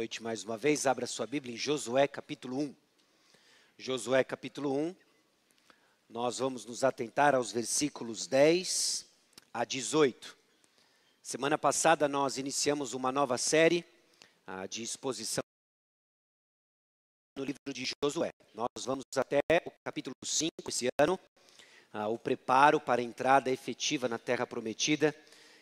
noite mais uma vez. Abra sua Bíblia em Josué capítulo 1. Josué capítulo 1. Nós vamos nos atentar aos versículos 10 a 18. Semana passada nós iniciamos uma nova série de exposição no livro de Josué. Nós vamos até o capítulo 5 esse ano, o preparo para a entrada efetiva na Terra Prometida.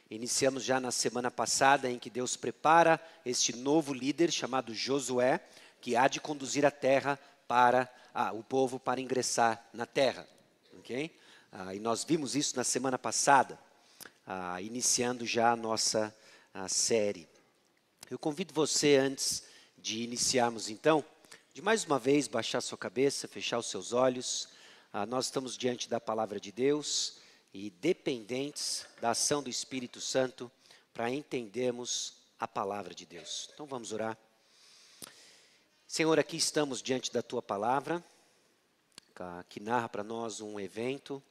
Iniciamos já na semana passada em que Deus prepara este novo líder chamado Josué, que há de conduzir a terra para o povo para ingressar na terra. Okay? E nós vimos isso na semana passada, iniciando já a nossa série. Eu convido você, antes de iniciarmos então, de mais uma vez baixar sua cabeça, fechar os seus olhos. Nós estamos diante da palavra de Deus e dependentes da ação do Espírito Santo para entendermos a palavra de Deus. Então vamos orar. Senhor, aqui estamos diante da Tua palavra, que narra para nós um evento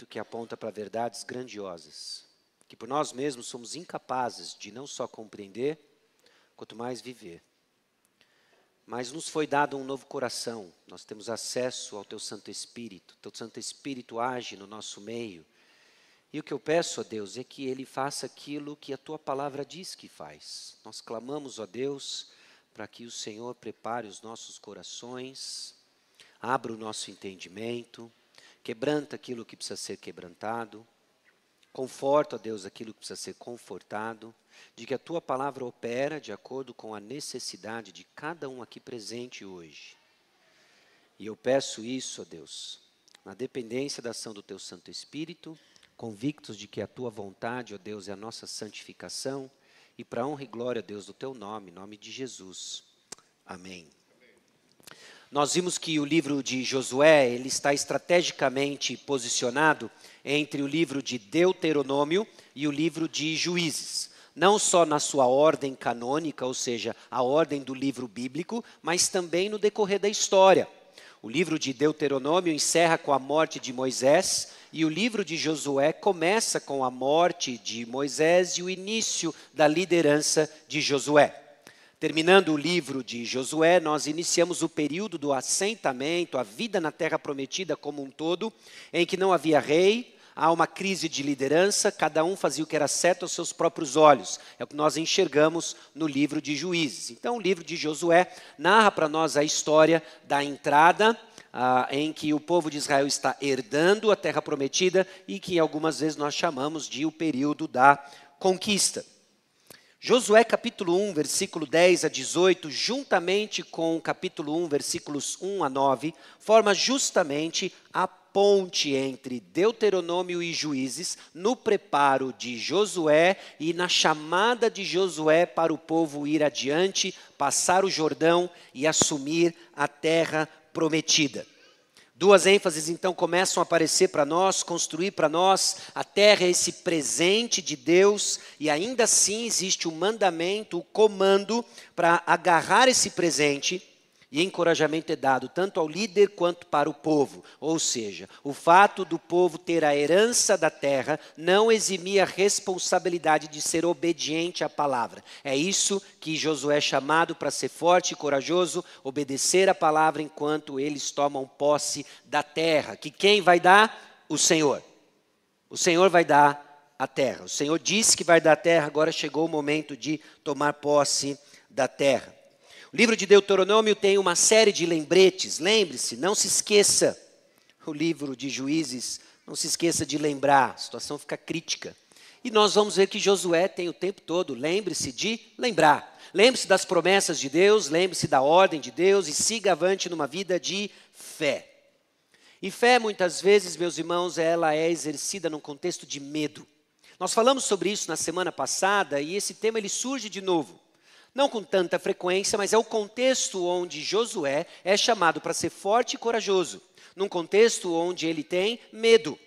que aponta para verdades grandiosas, que por nós mesmos somos incapazes de não só compreender, quanto mais viver. Mas nos foi dado um novo coração, nós temos acesso ao Teu Santo Espírito, Teu Santo Espírito age no nosso meio. E o que eu peço a Deus é que Ele faça aquilo que a Tua palavra diz que faz. Nós clamamos a Deus para que o Senhor prepare os nossos corações, abra o nosso entendimento, quebranta aquilo que precisa ser quebrantado, conforta, ó Deus, aquilo que precisa ser confortado, de que a Tua palavra opera de acordo com a necessidade de cada um aqui presente hoje. E eu peço isso, ó Deus, na dependência da ação do Teu Santo Espírito, convictos de que a Tua vontade, ó Deus, é a nossa santificação, e para a honra e glória, Deus, do Teu nome, em nome de Jesus. Amém. Nós vimos que o livro de Josué, ele está estrategicamente posicionado entre o livro de Deuteronômio e o livro de Juízes. Não só na sua ordem canônica, ou seja, a ordem do livro bíblico, mas também no decorrer da história. O livro de Deuteronômio encerra com a morte de Moisés e o livro de Josué começa com a morte de Moisés e o início da liderança de Josué. Terminando o livro de Josué, nós iniciamos o período do assentamento, a vida na Terra Prometida como um todo, em que não havia rei, há uma crise de liderança, cada um fazia o que era certo aos seus próprios olhos. É o que nós enxergamos no livro de Juízes. Então, o livro de Josué narra para nós a história da entrada, em que o povo de Israel está herdando a Terra Prometida e que algumas vezes nós chamamos de o período da conquista. Josué capítulo 1, versículo 10 a 18, juntamente com o capítulo 1, versículos 1 a 9, forma justamente a ponte entre Deuteronômio e Juízes no preparo de Josué e na chamada de Josué para o povo ir adiante, passar o Jordão e assumir a terra prometida. Duas ênfases então começam a aparecer para nós, construir para nós. A terra é esse presente de Deus e ainda assim existe o mandamento, o comando para agarrar esse presente. E encorajamento é dado tanto ao líder quanto para o povo. Ou seja, o fato do povo ter a herança da terra não eximia a responsabilidade de ser obediente à palavra. É isso que Josué é chamado para ser forte e corajoso, obedecer à palavra enquanto eles tomam posse da terra. Que quem vai dar? O Senhor. O Senhor vai dar a terra. O Senhor disse que vai dar a terra, agora chegou o momento de tomar posse da terra. O livro de Deuteronômio tem uma série de lembretes. Lembre-se, não se esqueça. O livro de Juízes, não se esqueça de lembrar. A situação fica crítica. E nós vamos ver que Josué tem o tempo todo, lembre-se de lembrar. Lembre-se das promessas de Deus, lembre-se da ordem de Deus e siga avante numa vida de fé. E fé, muitas vezes, meus irmãos, ela é exercida num contexto de medo. Nós falamos sobre isso na semana passada e esse tema ele surge de novo. Não com tanta frequência, mas é o contexto onde Josué é chamado para ser forte e corajoso. Num contexto onde ele tem medo.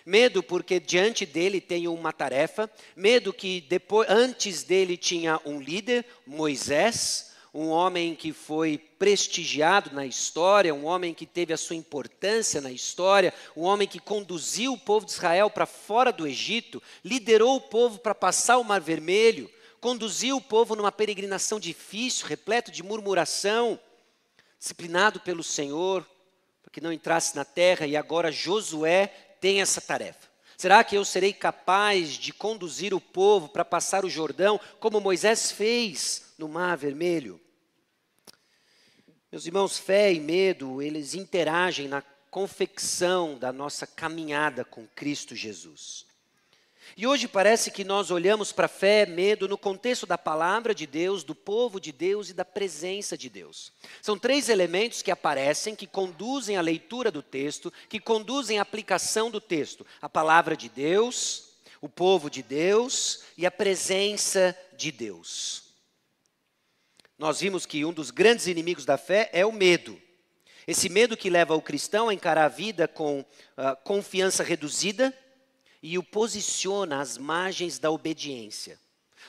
Medo porque diante dele tem uma tarefa. Medo que antes dele tinha um líder, Moisés. Um homem que foi prestigiado na história, um homem que teve a sua importância na história, um homem que conduziu o povo de Israel para fora do Egito, liderou o povo para passar o Mar Vermelho, conduziu o povo numa peregrinação difícil, repleto de murmuração, disciplinado pelo Senhor, para que não entrasse na terra, e agora Josué tem essa tarefa. Será que eu serei capaz de conduzir o povo para passar o Jordão, como Moisés fez no Mar Vermelho? Meus irmãos, fé e medo, eles interagem na confecção da nossa caminhada com Cristo Jesus. E hoje parece que nós olhamos para fé, medo, no contexto da palavra de Deus, do povo de Deus e da presença de Deus. São três elementos que aparecem, que conduzem a leitura do texto, que conduzem a aplicação do texto. A palavra de Deus, o povo de Deus e a presença de Deus. Nós vimos que um dos grandes inimigos da fé é o medo. Esse medo que leva o cristão a encarar a vida com confiança reduzida, e o posiciona às margens da obediência.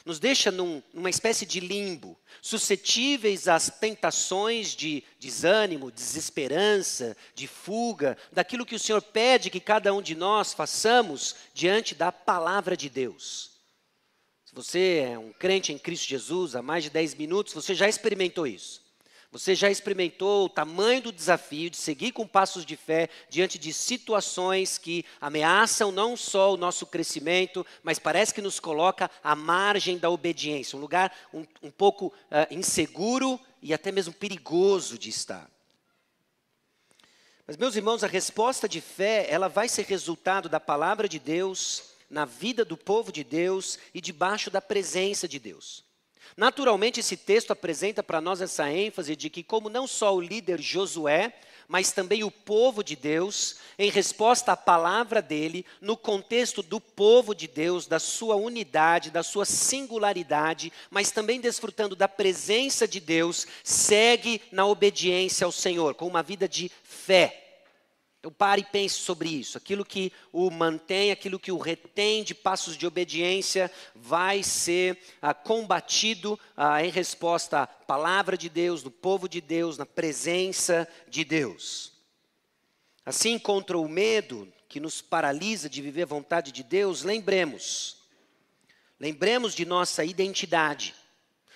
Nos deixa numa espécie de limbo, suscetíveis às tentações de desânimo, desesperança, de fuga, daquilo que o Senhor pede que cada um de nós façamos diante da palavra de Deus. Se você é um crente em Cristo Jesus há mais de 10 minutos, você já experimentou isso. Você já experimentou o tamanho do desafio de seguir com passos de fé diante de situações que ameaçam não só o nosso crescimento, mas parece que nos coloca à margem da obediência, um lugar um pouco inseguro e até mesmo perigoso de estar. Mas, meus irmãos, a resposta de fé, ela vai ser resultado da palavra de Deus, na vida do povo de Deus e debaixo da presença de Deus. Naturalmente, esse texto apresenta para nós essa ênfase de que, como não só o líder Josué, mas também o povo de Deus, em resposta à palavra dele, no contexto do povo de Deus, da sua unidade, da sua singularidade, mas também desfrutando da presença de Deus, segue na obediência ao Senhor, com uma vida de fé. Então pare e pense sobre isso. Aquilo que o mantém, aquilo que o retém de passos de obediência vai ser combatido em resposta à palavra de Deus, do povo de Deus, na presença de Deus. Assim, contra o medo que nos paralisa de viver a vontade de Deus, lembremos de nossa identidade.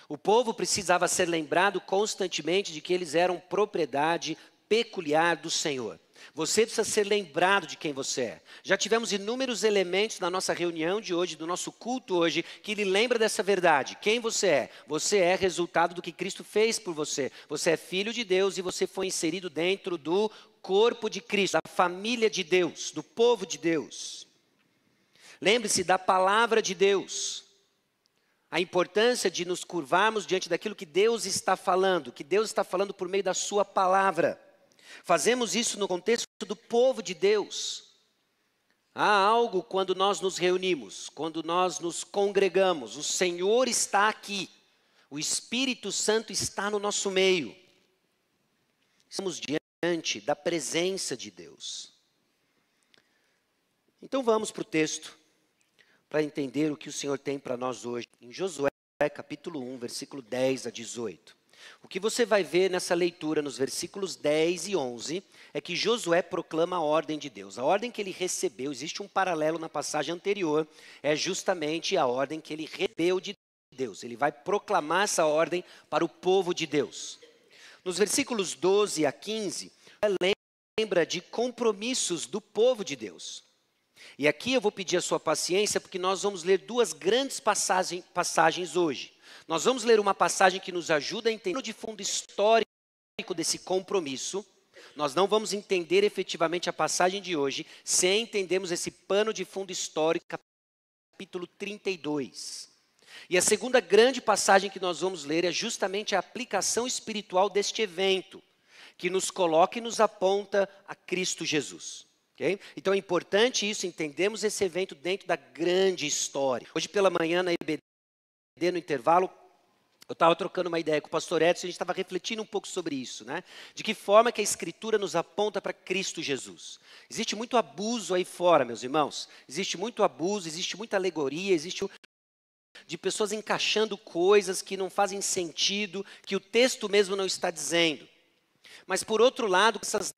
O povo precisava ser lembrado constantemente de que eles eram propriedade peculiar do Senhor. Você precisa ser lembrado de quem você é. Já tivemos inúmeros elementos na nossa reunião de hoje, do nosso culto hoje, que lhe lembra dessa verdade. Quem você é? Você é resultado do que Cristo fez por você. Você é filho de Deus e você foi inserido dentro do corpo de Cristo, da família de Deus, do povo de Deus. Lembre-se da palavra de Deus. A importância de nos curvarmos diante daquilo que Deus está falando, que Deus está falando por meio da sua palavra. Fazemos isso no contexto do povo de Deus. Há algo quando nós nos reunimos, quando nós nos congregamos, o Senhor está aqui, o Espírito Santo está no nosso meio. Estamos diante da presença de Deus. Então vamos para o texto, para entender o que o Senhor tem para nós hoje. Em Josué, capítulo 1, versículo 10 a 18. O que você vai ver nessa leitura, nos versículos 10 e 11, é que Josué proclama a ordem de Deus. A ordem que ele recebeu, existe um paralelo na passagem anterior, é justamente a ordem que ele recebeu de Deus. Ele vai proclamar essa ordem para o povo de Deus. Nos versículos 12 a 15, lembra de compromissos do povo de Deus. E aqui eu vou pedir a sua paciência, porque nós vamos ler duas grandes passagens hoje. Nós vamos ler uma passagem que nos ajuda a entender o de fundo histórico desse compromisso. Nós não vamos entender efetivamente a passagem de hoje sem entendermos esse pano de fundo histórico, capítulo 32. E a segunda grande passagem que nós vamos ler é justamente a aplicação espiritual deste evento, que nos coloca e nos aponta a Cristo Jesus. Okay? Então é importante isso, entendemos esse evento dentro da grande história. Hoje pela manhã na EBD, no intervalo, eu estava trocando uma ideia com o pastor Edson, a gente estava refletindo um pouco sobre isso, né? De que forma que a Escritura nos aponta para Cristo Jesus. Existe muito abuso aí fora, meus irmãos. Existe muito abuso, existe muita alegoria, existe de pessoas encaixando coisas que não fazem sentido, que o texto mesmo não está dizendo. Mas por outro lado, essas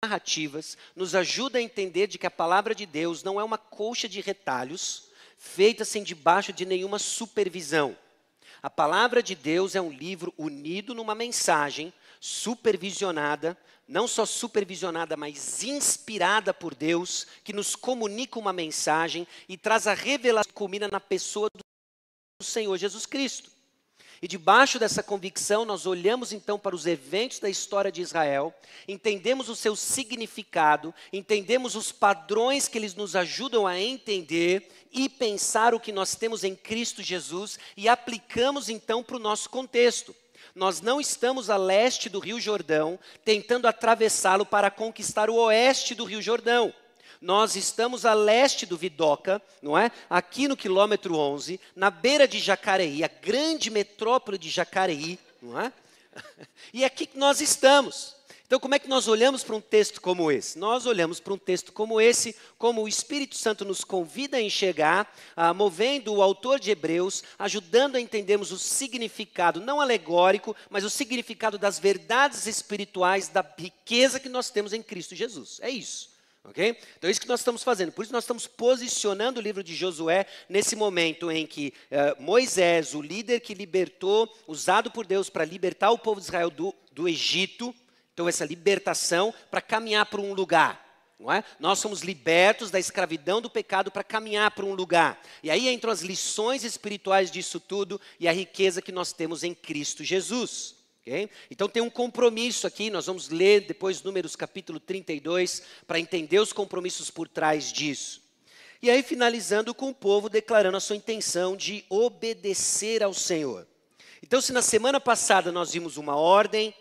narrativas nos ajudam a entender de que a palavra de Deus não é uma colcha de retalhos, feita sem debaixo de nenhuma supervisão. A palavra de Deus é um livro unido numa mensagem supervisionada, não só supervisionada, mas inspirada por Deus, que nos comunica uma mensagem e traz a revelação que culmina na pessoa do Senhor Jesus Cristo. E debaixo dessa convicção, nós olhamos então para os eventos da história de Israel, entendemos o seu significado, entendemos os padrões que eles nos ajudam a entender e pensar o que nós temos em Cristo Jesus e aplicamos então para o nosso contexto. Nós não estamos a leste do Rio Jordão, tentando atravessá-lo para conquistar o oeste do Rio Jordão. Nós estamos a leste do Vidoca, não é? Aqui no quilômetro 11, na beira de Jacareí, a grande metrópole de Jacareí, não é? E é aqui que nós estamos. Então, como é que nós olhamos para um texto como esse? Nós olhamos para um texto como esse, como o Espírito Santo nos convida a enxergar, movendo o autor de Hebreus, ajudando a entendermos o significado, não alegórico, mas o significado das verdades espirituais, da riqueza que nós temos em Cristo Jesus. É isso. Okay? Então é isso que nós estamos fazendo, por isso nós estamos posicionando o livro de Josué nesse momento em que Moisés, o líder que libertou, usado por Deus para libertar o povo de Israel do Egito, então essa libertação para caminhar para um lugar. Não é? Nós somos libertos da escravidão do pecado para caminhar para um lugar. E aí entram as lições espirituais disso tudo e a riqueza que nós temos em Cristo Jesus. Okay? Então tem um compromisso aqui, nós vamos ler depois Números capítulo 32, para entender os compromissos por trás disso. E aí finalizando com o povo declarando a sua intenção de obedecer ao Senhor. Então se na semana passada nós vimos uma ordem,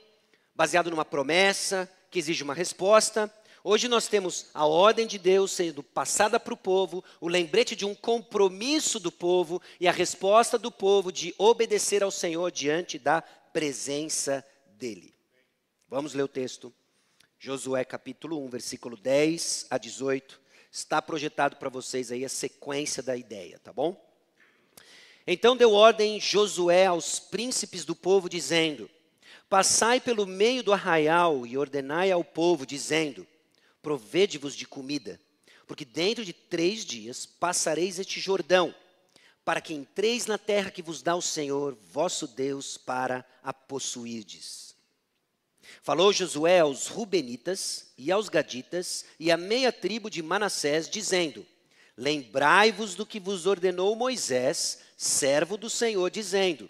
baseada numa promessa, que exige uma resposta, hoje nós temos a ordem de Deus sendo passada para o povo, o lembrete de um compromisso do povo e a resposta do povo de obedecer ao Senhor diante da presença dele. Vamos ler o texto. Josué capítulo 1, versículo 10 a 18. Está projetado para vocês aí a sequência da ideia, tá bom? Então deu ordem Josué aos príncipes do povo, dizendo: passai pelo meio do arraial e ordenai ao povo, dizendo: provede-vos de comida, porque dentro de 3 dias passareis este Jordão, para que entreis na terra que vos dá o Senhor, vosso Deus, para a possuirdes. Falou Josué aos Rubenitas e aos Gaditas e à meia tribo de Manassés, dizendo: lembrai-vos do que vos ordenou Moisés, servo do Senhor, dizendo: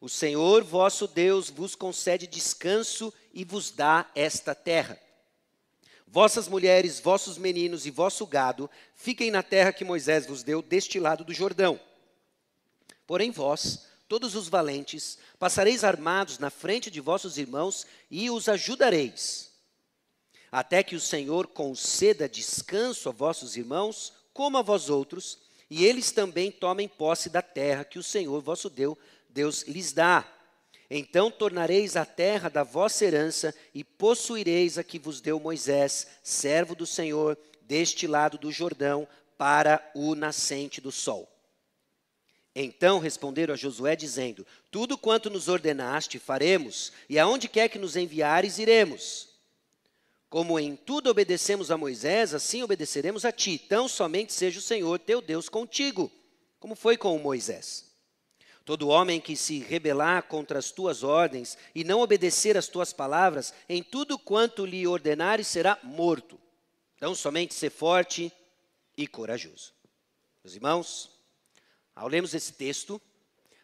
o Senhor vosso Deus vos concede descanso e vos dá esta terra. Vossas mulheres, vossos meninos e vosso gado fiquem na terra que Moisés vos deu deste lado do Jordão. Porém vós, todos os valentes, passareis armados na frente de vossos irmãos e os ajudareis, até que o Senhor conceda descanso a vossos irmãos, como a vós outros, e eles também tomem posse da terra que o Senhor vosso Deus lhes dá. Então tornareis a terra da vossa herança e possuireis a que vos deu Moisés, servo do Senhor, deste lado do Jordão, para o nascente do sol. Então responderam a Josué, dizendo: tudo quanto nos ordenaste faremos, e aonde quer que nos enviares, iremos. Como em tudo obedecemos a Moisés, assim obedeceremos a ti. Tão somente seja o Senhor teu Deus contigo, como foi com o Moisés. Todo homem que se rebelar contra as tuas ordens e não obedecer às tuas palavras, em tudo quanto lhe ordenares será morto. Então somente ser forte e corajoso. Meus irmãos, ao lermos esse texto,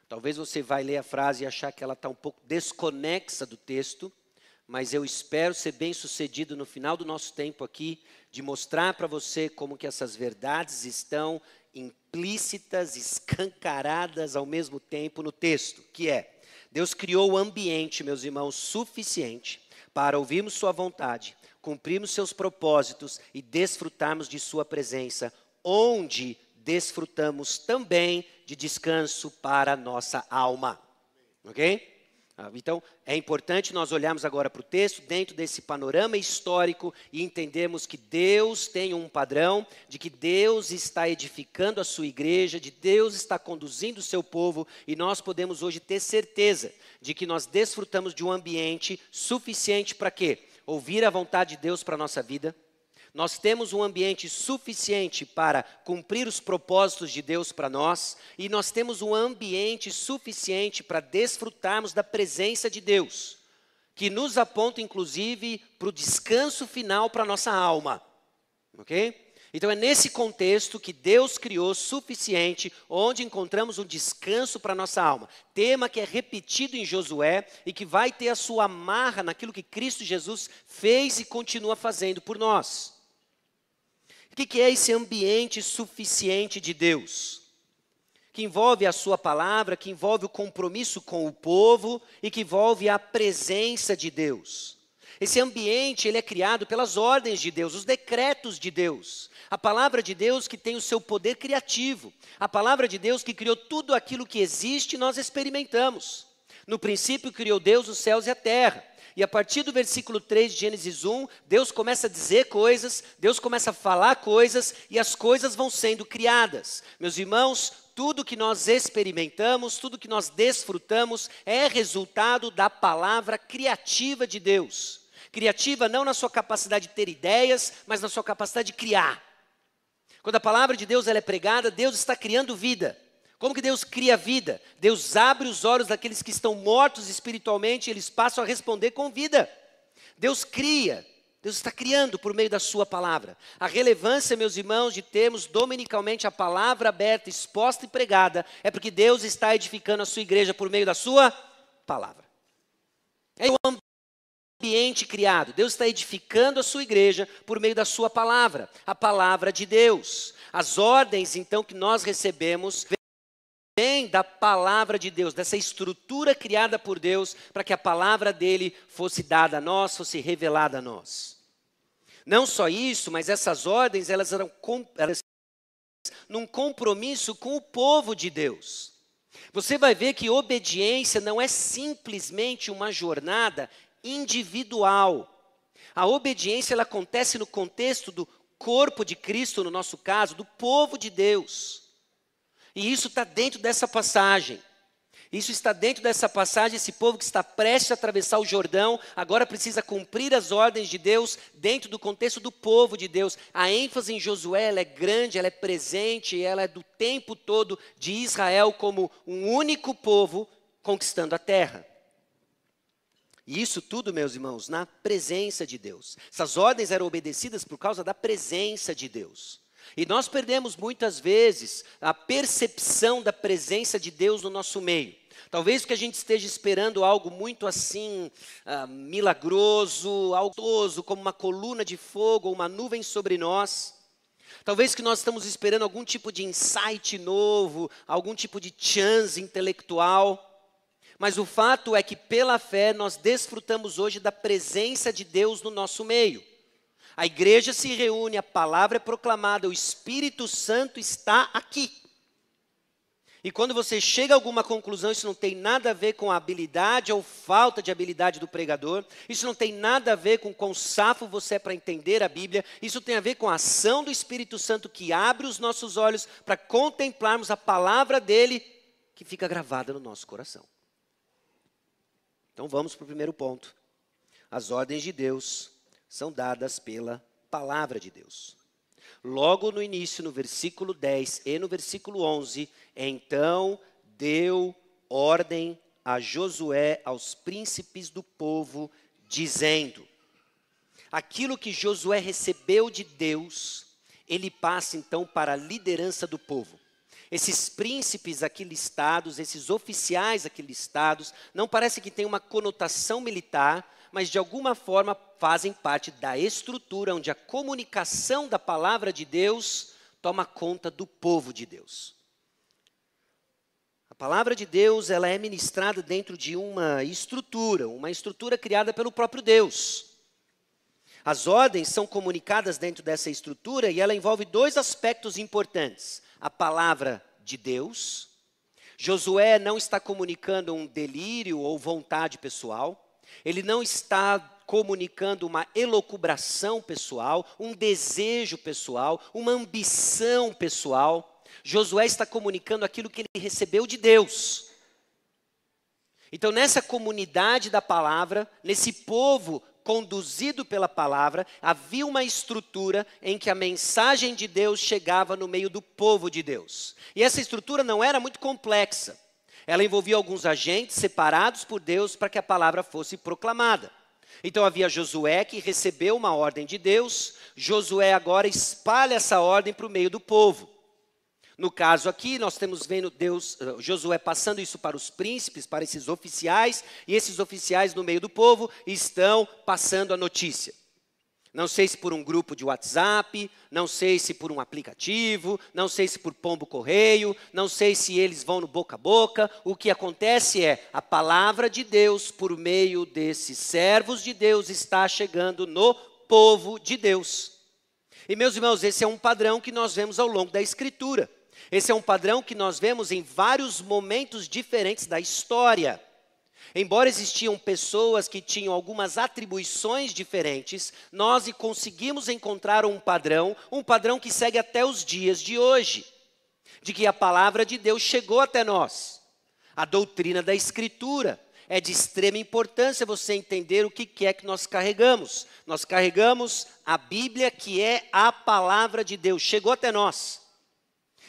talvez você vai ler a frase e achar que ela está um pouco desconexa do texto, mas eu espero ser bem sucedido no final do nosso tempo aqui, de mostrar para você como que essas verdades estão implícitas, escancaradas ao mesmo tempo no texto, que é: Deus criou o ambiente, meus irmãos, suficiente para ouvirmos sua vontade, cumprirmos seus propósitos e desfrutarmos de sua presença, onde desfrutamos também de descanso para a nossa alma. Ok? Então, é importante nós olharmos agora para o texto, dentro desse panorama histórico, e entendermos que Deus tem um padrão, de que Deus está edificando a sua igreja, de Deus está conduzindo o seu povo, e nós podemos hoje ter certeza de que nós desfrutamos de um ambiente suficiente para quê? Ouvir a vontade de Deus para a nossa vida, Nós temos um ambiente suficiente para cumprir os propósitos de Deus para nós, e nós temos um ambiente suficiente para desfrutarmos da presença de Deus, que nos aponta inclusive para o descanso final para a nossa alma, ok? Então é nesse contexto que Deus criou suficiente, onde encontramos um descanso para a nossa alma. Tema que é repetido em Josué e que vai ter a sua amarra naquilo que Cristo Jesus fez e continua fazendo por nós. O que é esse ambiente suficiente de Deus? Que envolve a sua palavra, que envolve o compromisso com o povo e que envolve a presença de Deus. Esse ambiente, ele é criado pelas ordens de Deus, os decretos de Deus. A palavra de Deus que tem o seu poder criativo. A palavra de Deus que criou tudo aquilo que existe e nós experimentamos. No princípio criou Deus os céus e a terra. E a partir do versículo 3 de Gênesis 1, Deus começa a dizer coisas, Deus começa a falar coisas e as coisas vão sendo criadas. Meus irmãos, tudo que nós experimentamos, tudo que nós desfrutamos é resultado da palavra criativa de Deus. Criativa não na sua capacidade de ter ideias, mas na sua capacidade de criar. Quando a palavra de Deus ela é pregada, Deus está criando vida. Como que Deus cria vida? Deus abre os olhos daqueles que estão mortos espiritualmente e eles passam a responder com vida. Deus cria, Deus está criando por meio da sua palavra. A relevância, meus irmãos, de termos dominicalmente a palavra aberta, exposta e pregada, é porque Deus está edificando a sua igreja por meio da sua palavra. É um ambiente criado. Deus está edificando a sua igreja por meio da sua palavra, a palavra de Deus. As ordens, então, que nós recebemos vem da palavra de Deus, dessa estrutura criada por Deus, para que a palavra dele fosse dada a nós, fosse revelada a nós. Não só isso, mas essas ordens, elas eram num compromisso com o povo de Deus. Você vai ver que obediência não é simplesmente uma jornada individual. A obediência, ela acontece no contexto do corpo de Cristo, no nosso caso, do povo de Deus. E isso está dentro dessa passagem. Isso está dentro dessa passagem, esse povo que está prestes a atravessar o Jordão, agora precisa cumprir as ordens de Deus dentro do contexto do povo de Deus. A ênfase em Josué, ela é grande, ela é presente, ela é do tempo todo de Israel como um único povo conquistando a terra. E isso tudo, meus irmãos, na presença de Deus. Essas ordens eram obedecidas por causa da presença de Deus. E nós perdemos muitas vezes a percepção da presença de Deus no nosso meio. Talvez porque a gente esteja esperando algo muito assim, milagroso, altoso, como uma coluna de fogo ou uma nuvem sobre nós. Talvez que nós estamos esperando algum tipo de insight novo, algum tipo de chance intelectual. Mas o fato é que pela fé nós desfrutamos hoje da presença de Deus no nosso meio. A igreja se reúne, a palavra é proclamada, o Espírito Santo está aqui. E quando você chega a alguma conclusão, isso não tem nada a ver com a habilidade ou falta de habilidade do pregador, isso não tem nada a ver com quão safo você é para entender a Bíblia, isso tem a ver com a ação do Espírito Santo que abre os nossos olhos para contemplarmos a palavra dele que fica gravada no nosso coração. Então vamos para o primeiro ponto. As ordens de Deus são dadas pela palavra de Deus. Logo no início, no versículo 10 e no versículo 11, então deu ordem a Josué, aos príncipes do povo, dizendo: aquilo que Josué recebeu de Deus, ele passa então para a liderança do povo. Esses príncipes aqui listados, esses oficiais aqui listados, não parece que tem uma conotação militar, mas de alguma forma fazem parte da estrutura onde a comunicação da palavra de Deus toma conta do povo de Deus. A palavra de Deus, ela é ministrada dentro de uma estrutura criada pelo próprio Deus. As ordens são comunicadas dentro dessa estrutura e ela envolve dois aspectos importantes. A palavra de Deus. Josué não está comunicando um delírio ou vontade pessoal. Ele não está comunicando uma elucubração pessoal, um desejo pessoal, uma ambição pessoal. Josué está comunicando aquilo que ele recebeu de Deus. Então, nessa comunidade da palavra, nesse povo conduzido pela palavra, havia uma estrutura em que a mensagem de Deus chegava no meio do povo de Deus. E essa estrutura não era muito complexa. Ela envolvia alguns agentes separados por Deus para que a palavra fosse proclamada. Então havia Josué que recebeu uma ordem de Deus. Josué agora espalha essa ordem para o meio do povo. No caso aqui, nós estamos vendo Josué passando isso para os príncipes, para esses oficiais, e esses oficiais no meio do povo estão passando a notícia. Não sei se por um grupo de WhatsApp, não sei se por um aplicativo, não sei se por pombo correio, não sei se eles vão no boca a boca. O que acontece é, a palavra de Deus, por meio desses servos de Deus, está chegando no povo de Deus. E meus irmãos, esse é um padrão que nós vemos ao longo da Escritura. Esse é um padrão que nós vemos em vários momentos diferentes da história. Embora existiam pessoas que tinham algumas atribuições diferentes, nós conseguimos encontrar um padrão que segue até os dias de hoje, de que a palavra de Deus chegou até nós. A doutrina da Escritura é de extrema importância você entender o que é que nós carregamos. Nós carregamos a Bíblia, que é a palavra de Deus, chegou até nós.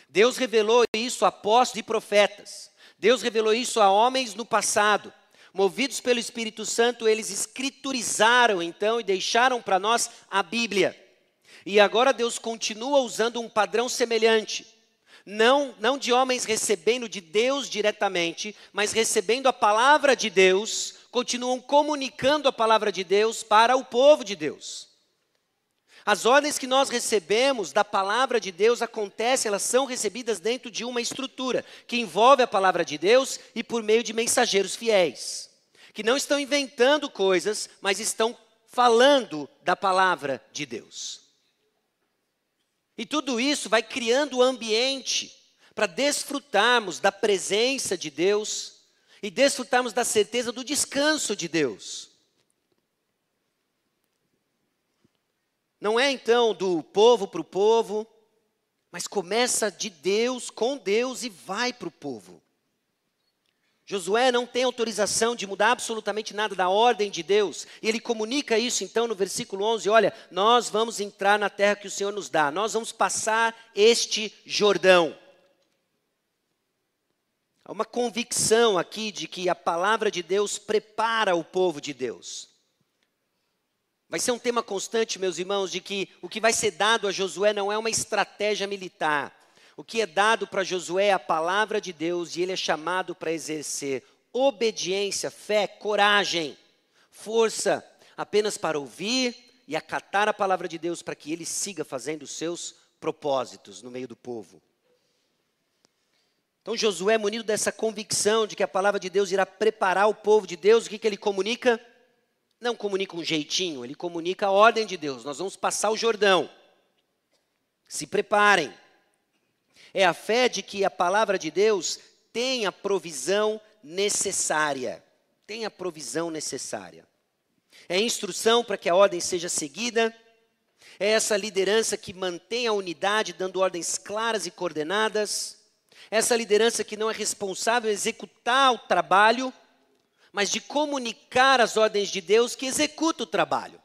Deus revelou isso a apóstolos e profetas. Deus revelou isso a homens no passado. Movidos pelo Espírito Santo, eles escriturizaram então e deixaram para nós a Bíblia. E agora Deus continua usando um padrão semelhante. Não de homens recebendo de Deus diretamente, mas recebendo a palavra de Deus, continuam comunicando a palavra de Deus para o povo de Deus. As ordens que nós recebemos da palavra de Deus acontecem, elas são recebidas dentro de uma estrutura que envolve a palavra de Deus e por meio de mensageiros fiéis, que não estão inventando coisas, mas estão falando da palavra de Deus. E tudo isso vai criando o ambiente para desfrutarmos da presença de Deus e desfrutarmos da certeza do descanso de Deus. Não é então do povo para o povo, mas começa de Deus, com Deus e vai para o povo. Josué não tem autorização de mudar absolutamente nada da ordem de Deus. E ele comunica isso então no versículo 11, olha, nós vamos entrar na terra que o Senhor nos dá. Nós vamos passar este Jordão. Há uma convicção aqui de que a palavra de Deus prepara o povo de Deus. Vai ser um tema constante, meus irmãos, de que o que vai ser dado a Josué não é uma estratégia militar. O que é dado para Josué é a palavra de Deus e ele é chamado para exercer obediência, fé, coragem, força, apenas para ouvir e acatar a palavra de Deus para que ele siga fazendo os seus propósitos no meio do povo. Então Josué, munido dessa convicção de que a palavra de Deus irá preparar o povo de Deus, o que ele comunica? Não comunica um jeitinho, ele comunica a ordem de Deus. Nós vamos passar o Jordão. Se preparem. É a fé de que a palavra de Deus tem a provisão necessária. Tem a provisão necessária. É a instrução para que a ordem seja seguida. É essa liderança que mantém a unidade, dando ordens claras e coordenadas. Essa liderança que não é responsável em executar o trabalho, mas de comunicar as ordens de Deus que executa o trabalho.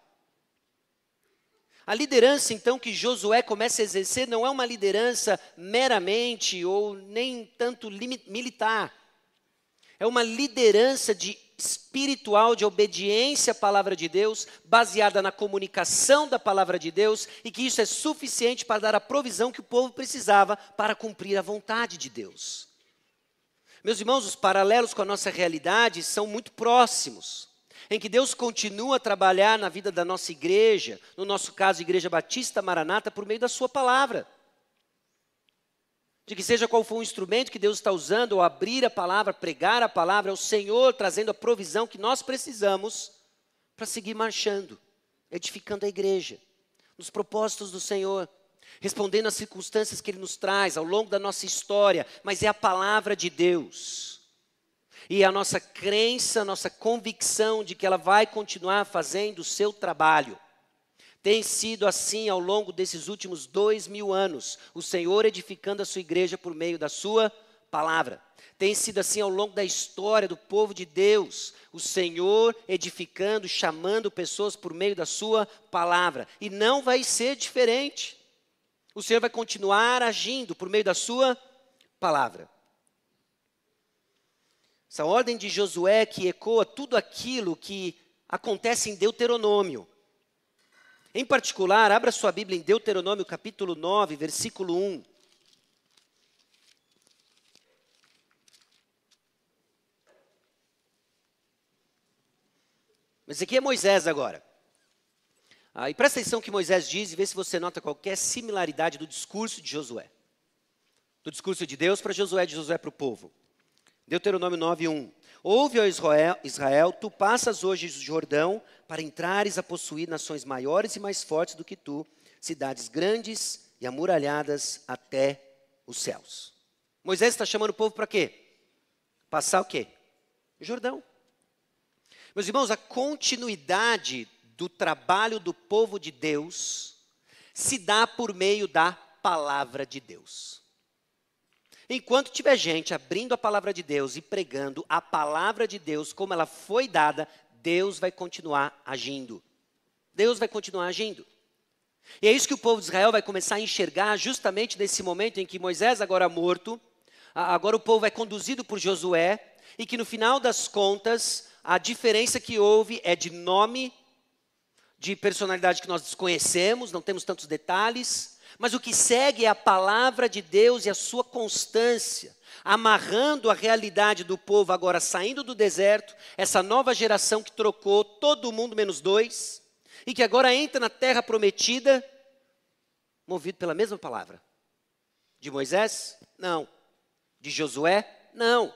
A liderança, então, que Josué começa a exercer não é uma liderança meramente ou nem tanto militar. É uma liderança espiritual, de obediência à palavra de Deus, baseada na comunicação da palavra de Deus, e que isso é suficiente para dar a provisão que o povo precisava para cumprir a vontade de Deus. Meus irmãos, os paralelos com a nossa realidade são muito próximos, em que Deus continua a trabalhar na vida da nossa igreja, no nosso caso, Igreja Batista Maranata, por meio da sua palavra. De que seja qual for o instrumento que Deus está usando, ou abrir a palavra, pregar a palavra, é o Senhor trazendo a provisão que nós precisamos para seguir marchando, edificando a igreja, nos propósitos do Senhor, respondendo às circunstâncias que Ele nos traz ao longo da nossa história, mas é a palavra de Deus. E a nossa crença, a nossa convicção de que ela vai continuar fazendo o seu trabalho. Tem sido assim ao longo desses últimos 2000 anos, o Senhor edificando a sua igreja por meio da sua palavra. Tem sido assim ao longo da história do povo de Deus. O Senhor edificando, chamando pessoas por meio da sua palavra. E não vai ser diferente. O Senhor vai continuar agindo por meio da sua palavra. Essa ordem de Josué que ecoa tudo aquilo que acontece em Deuteronômio. Em particular, abra sua Bíblia em Deuteronômio capítulo 9, versículo 1. Mas aqui é Moisés agora. E presta atenção no que Moisés diz e vê se você nota qualquer similaridade do discurso de Josué. Do discurso de Deus para Josué, de Josué para o povo. Deuteronômio 9:1. Ouve, ó Israel, tu passas hoje o Jordão para entrares a possuir nações maiores e mais fortes do que tu, cidades grandes e amuralhadas até os céus. Moisés está chamando o povo para quê? Passar o quê? O Jordão. Meus irmãos, a continuidade do trabalho do povo de Deus se dá por meio da palavra de Deus. Enquanto tiver gente abrindo a palavra de Deus e pregando a palavra de Deus como ela foi dada, Deus vai continuar agindo. Deus vai continuar agindo. E é isso que o povo de Israel vai começar a enxergar justamente nesse momento em que Moisés, agora morto, agora o povo é conduzido por Josué, e que no final das contas, a diferença que houve é de nome, de personalidade que nós desconhecemos, não temos tantos detalhes, mas o que segue é a palavra de Deus e a sua constância, amarrando a realidade do povo agora saindo do deserto, essa nova geração que trocou todo mundo menos dois, e que agora entra na terra prometida, movido pela mesma palavra. De Moisés? Não. De Josué? Não.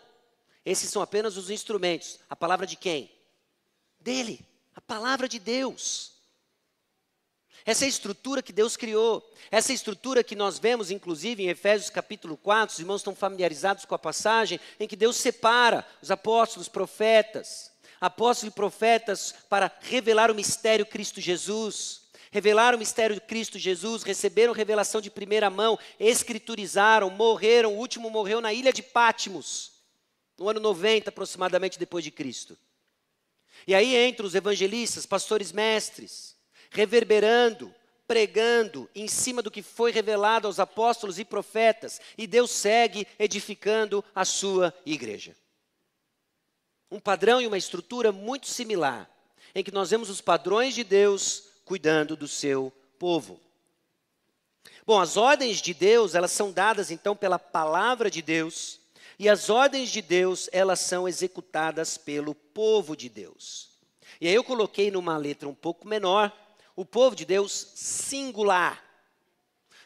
Esses são apenas os instrumentos. A palavra de quem? Dele. A palavra de Deus. Essa é a estrutura que Deus criou. Essa é a estrutura que nós vemos, inclusive, em Efésios capítulo 4. Os irmãos estão familiarizados com a passagem em que Deus separa os apóstolos, profetas. Apóstolos e profetas para revelar o mistério Cristo Jesus. Revelaram o mistério de Cristo Jesus, receberam revelação de primeira mão, escriturizaram, morreram. O último morreu na ilha de Patmos, no ano 90 aproximadamente depois de Cristo. E aí entram os evangelistas, pastores mestres, reverberando, pregando em cima do que foi revelado aos apóstolos e profetas. E Deus segue edificando a sua igreja. Um padrão e uma estrutura muito similar, em que nós vemos os padrões de Deus cuidando do seu povo. Bom, as ordens de Deus, elas são dadas então pela palavra de Deus, e as ordens de Deus, elas são executadas pelo povo de Deus. E aí eu coloquei numa letra um pouco menor, o povo de Deus singular.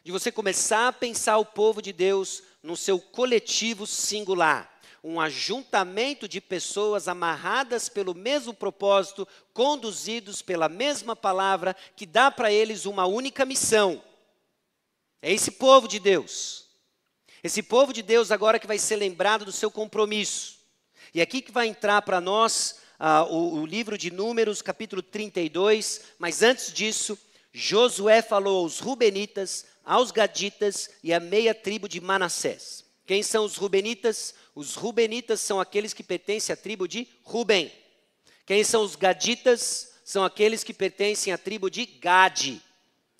De você começar a pensar o povo de Deus no seu coletivo singular. Um ajuntamento de pessoas amarradas pelo mesmo propósito, conduzidos pela mesma palavra, que dá para eles uma única missão. É esse povo de Deus. Esse povo de Deus agora que vai ser lembrado do seu compromisso. E aqui que vai entrar para nós o livro de Números, capítulo 32. Mas antes disso, Josué falou aos Rubenitas, aos Gaditas e à meia tribo de Manassés. Quem são os Rubenitas? Os Rubenitas são aqueles que pertencem à tribo de Ruben. Quem são os Gaditas? São aqueles que pertencem à tribo de Gade.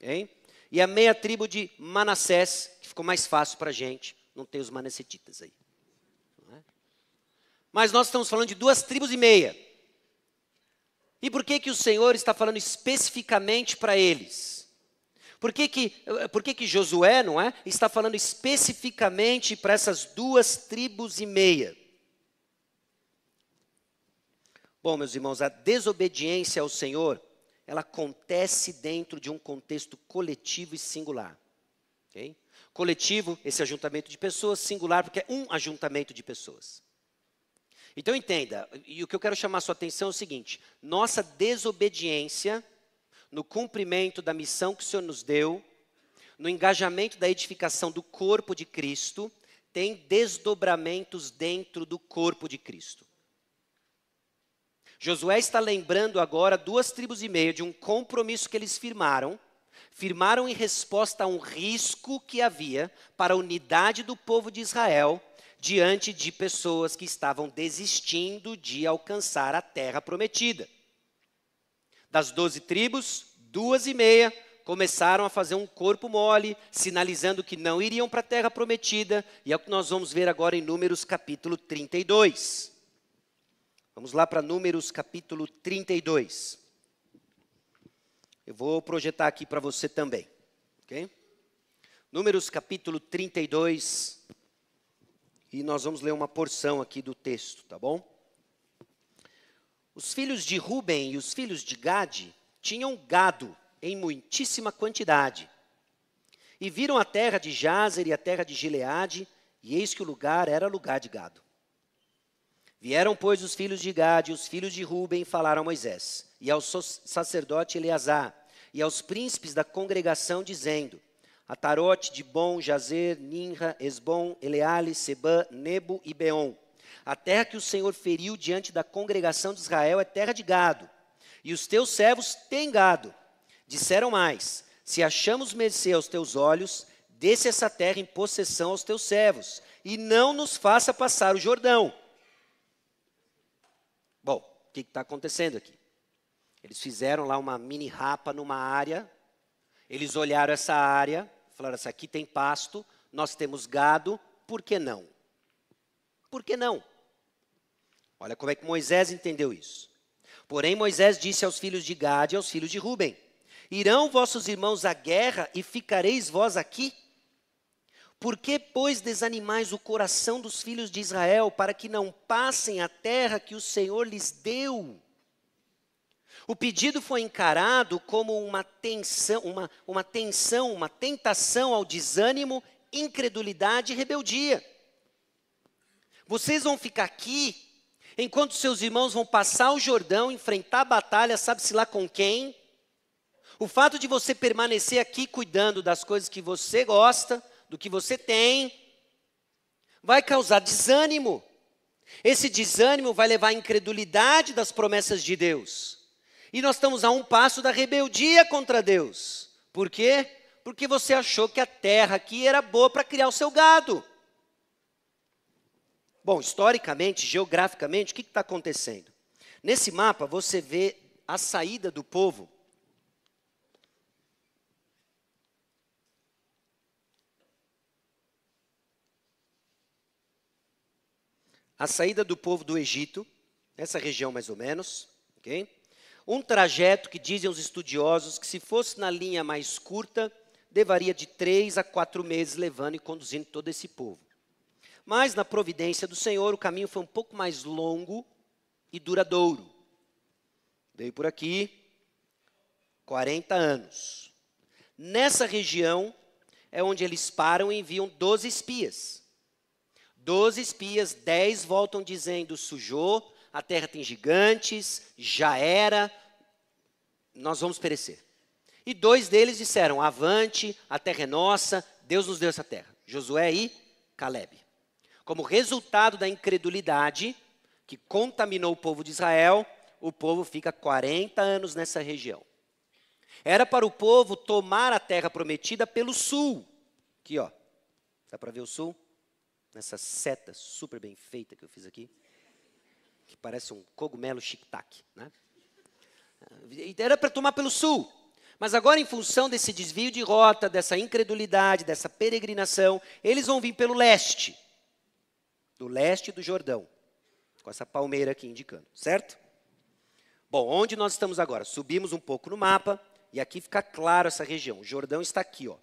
Hein? E a meia tribo de Manassés, que ficou mais fácil para a gente, não tem os manassetitas aí. Não é? Mas nós estamos falando de 2 tribos e meia. E por que o Senhor está falando especificamente para eles? Por que Josué, não é, está falando especificamente para essas 2 tribos e meia? Bom, meus irmãos, a desobediência ao Senhor, ela acontece dentro de um contexto coletivo e singular. Okay? Coletivo, esse ajuntamento de pessoas, singular, porque é um ajuntamento de pessoas. Então entenda, e o que eu quero chamar a sua atenção é o seguinte: nossa desobediência no cumprimento da missão que o Senhor nos deu, no engajamento da edificação do corpo de Cristo, tem desdobramentos dentro do corpo de Cristo. Josué está lembrando agora 2 tribos e meia de um compromisso que eles firmaram em resposta a um risco que havia para a unidade do povo de Israel, diante de pessoas que estavam desistindo de alcançar a terra prometida. Das 12 tribos, 2,5 começaram a fazer um corpo mole, sinalizando que não iriam para a terra prometida, e é o que nós vamos ver agora em Números capítulo 32. Vamos lá para Números capítulo 32. Eu vou projetar aqui para você também, ok? Números capítulo 32, e nós vamos ler uma porção aqui do texto, tá bom? Os filhos de Ruben e os filhos de Gade tinham gado em muitíssima quantidade. E viram a terra de Jazer e a terra de Gileade, e eis que o lugar era lugar de gado. Vieram, pois, os filhos de Gade e os filhos de Ruben e falaram a Moisés, e ao sacerdote Eleazar, e aos príncipes da congregação, dizendo: Atarote, Dibon, Jazer, Ninra, Esbom, Eleale, Sebã, Nebo e Beon. A terra que o Senhor feriu diante da congregação de Israel é terra de gado, e os teus servos têm gado. Disseram mais: se achamos mercê aos teus olhos, desce essa terra em possessão aos teus servos, e não nos faça passar o Jordão. Bom, o que está acontecendo aqui? Eles fizeram lá uma mini rapa numa área, eles olharam essa área, falaram assim: aqui tem pasto, nós temos gado, por que não? Por que não? Olha como é que Moisés entendeu isso. Porém, Moisés disse aos filhos de Gade e aos filhos de Ruben: irão vossos irmãos à guerra e ficareis vós aqui? Por que, pois, desanimais o coração dos filhos de Israel para que não passem a terra que o Senhor lhes deu? O pedido foi encarado como uma tentação ao desânimo, incredulidade e rebeldia. Vocês vão ficar aqui, enquanto seus irmãos vão passar o Jordão, enfrentar a batalha, sabe-se lá com quem? O fato de você permanecer aqui cuidando das coisas que você gosta, do que você tem, vai causar desânimo. Esse desânimo vai levar à incredulidade das promessas de Deus. E nós estamos a um passo da rebeldia contra Deus. Por quê? Porque você achou que a terra aqui era boa para criar o seu gado. Bom, historicamente, geograficamente, o que está acontecendo? Nesse mapa você vê a saída do povo. A saída do povo do Egito, essa região mais ou menos, ok? Um trajeto que dizem os estudiosos que, se fosse na linha mais curta, levaria de 3 a 4 meses levando e conduzindo todo esse povo. Mas, na providência do Senhor, o caminho foi um pouco mais longo e duradouro. Veio por aqui 40 anos. Nessa região é onde eles param e enviam 12 espias. 12 espias, 10 voltam dizendo: sujou, a terra tem gigantes, já era, nós vamos perecer. E 2 deles disseram: avante, a terra é nossa, Deus nos deu essa terra. Josué e Calebe. Como resultado da incredulidade que contaminou o povo de Israel, o povo fica 40 anos nessa região. Era para o povo tomar a terra prometida pelo sul. Aqui, ó. Dá para ver o sul? Nessa seta super bem feita que eu fiz aqui. Que parece um cogumelo tic-tac, né? Era para tomar pelo sul. Mas agora, em função desse desvio de rota, dessa incredulidade, dessa peregrinação, eles vão vir pelo leste. Do leste do Jordão. Com essa palmeira aqui indicando, certo? Bom, onde nós estamos agora? Subimos um pouco no mapa e aqui fica claro essa região. O Jordão está aqui, ó.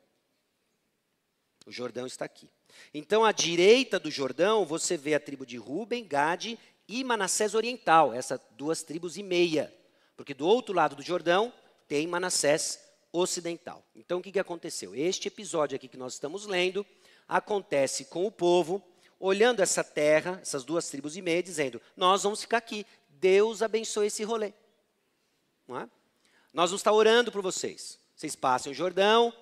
O Jordão está aqui. Então, à direita do Jordão, você vê a tribo de Ruben, Gade e Manassés Oriental, essas 2 tribos e meia. Porque do outro lado do Jordão tem Manassés Ocidental. Então, o que aconteceu? Este episódio aqui que nós estamos lendo acontece com o povo olhando essa terra, essas 2 tribos e meia, dizendo: nós vamos ficar aqui, Deus abençoe esse rolê. Não é? Nós vamos estar orando por vocês. Vocês passem o Jordão,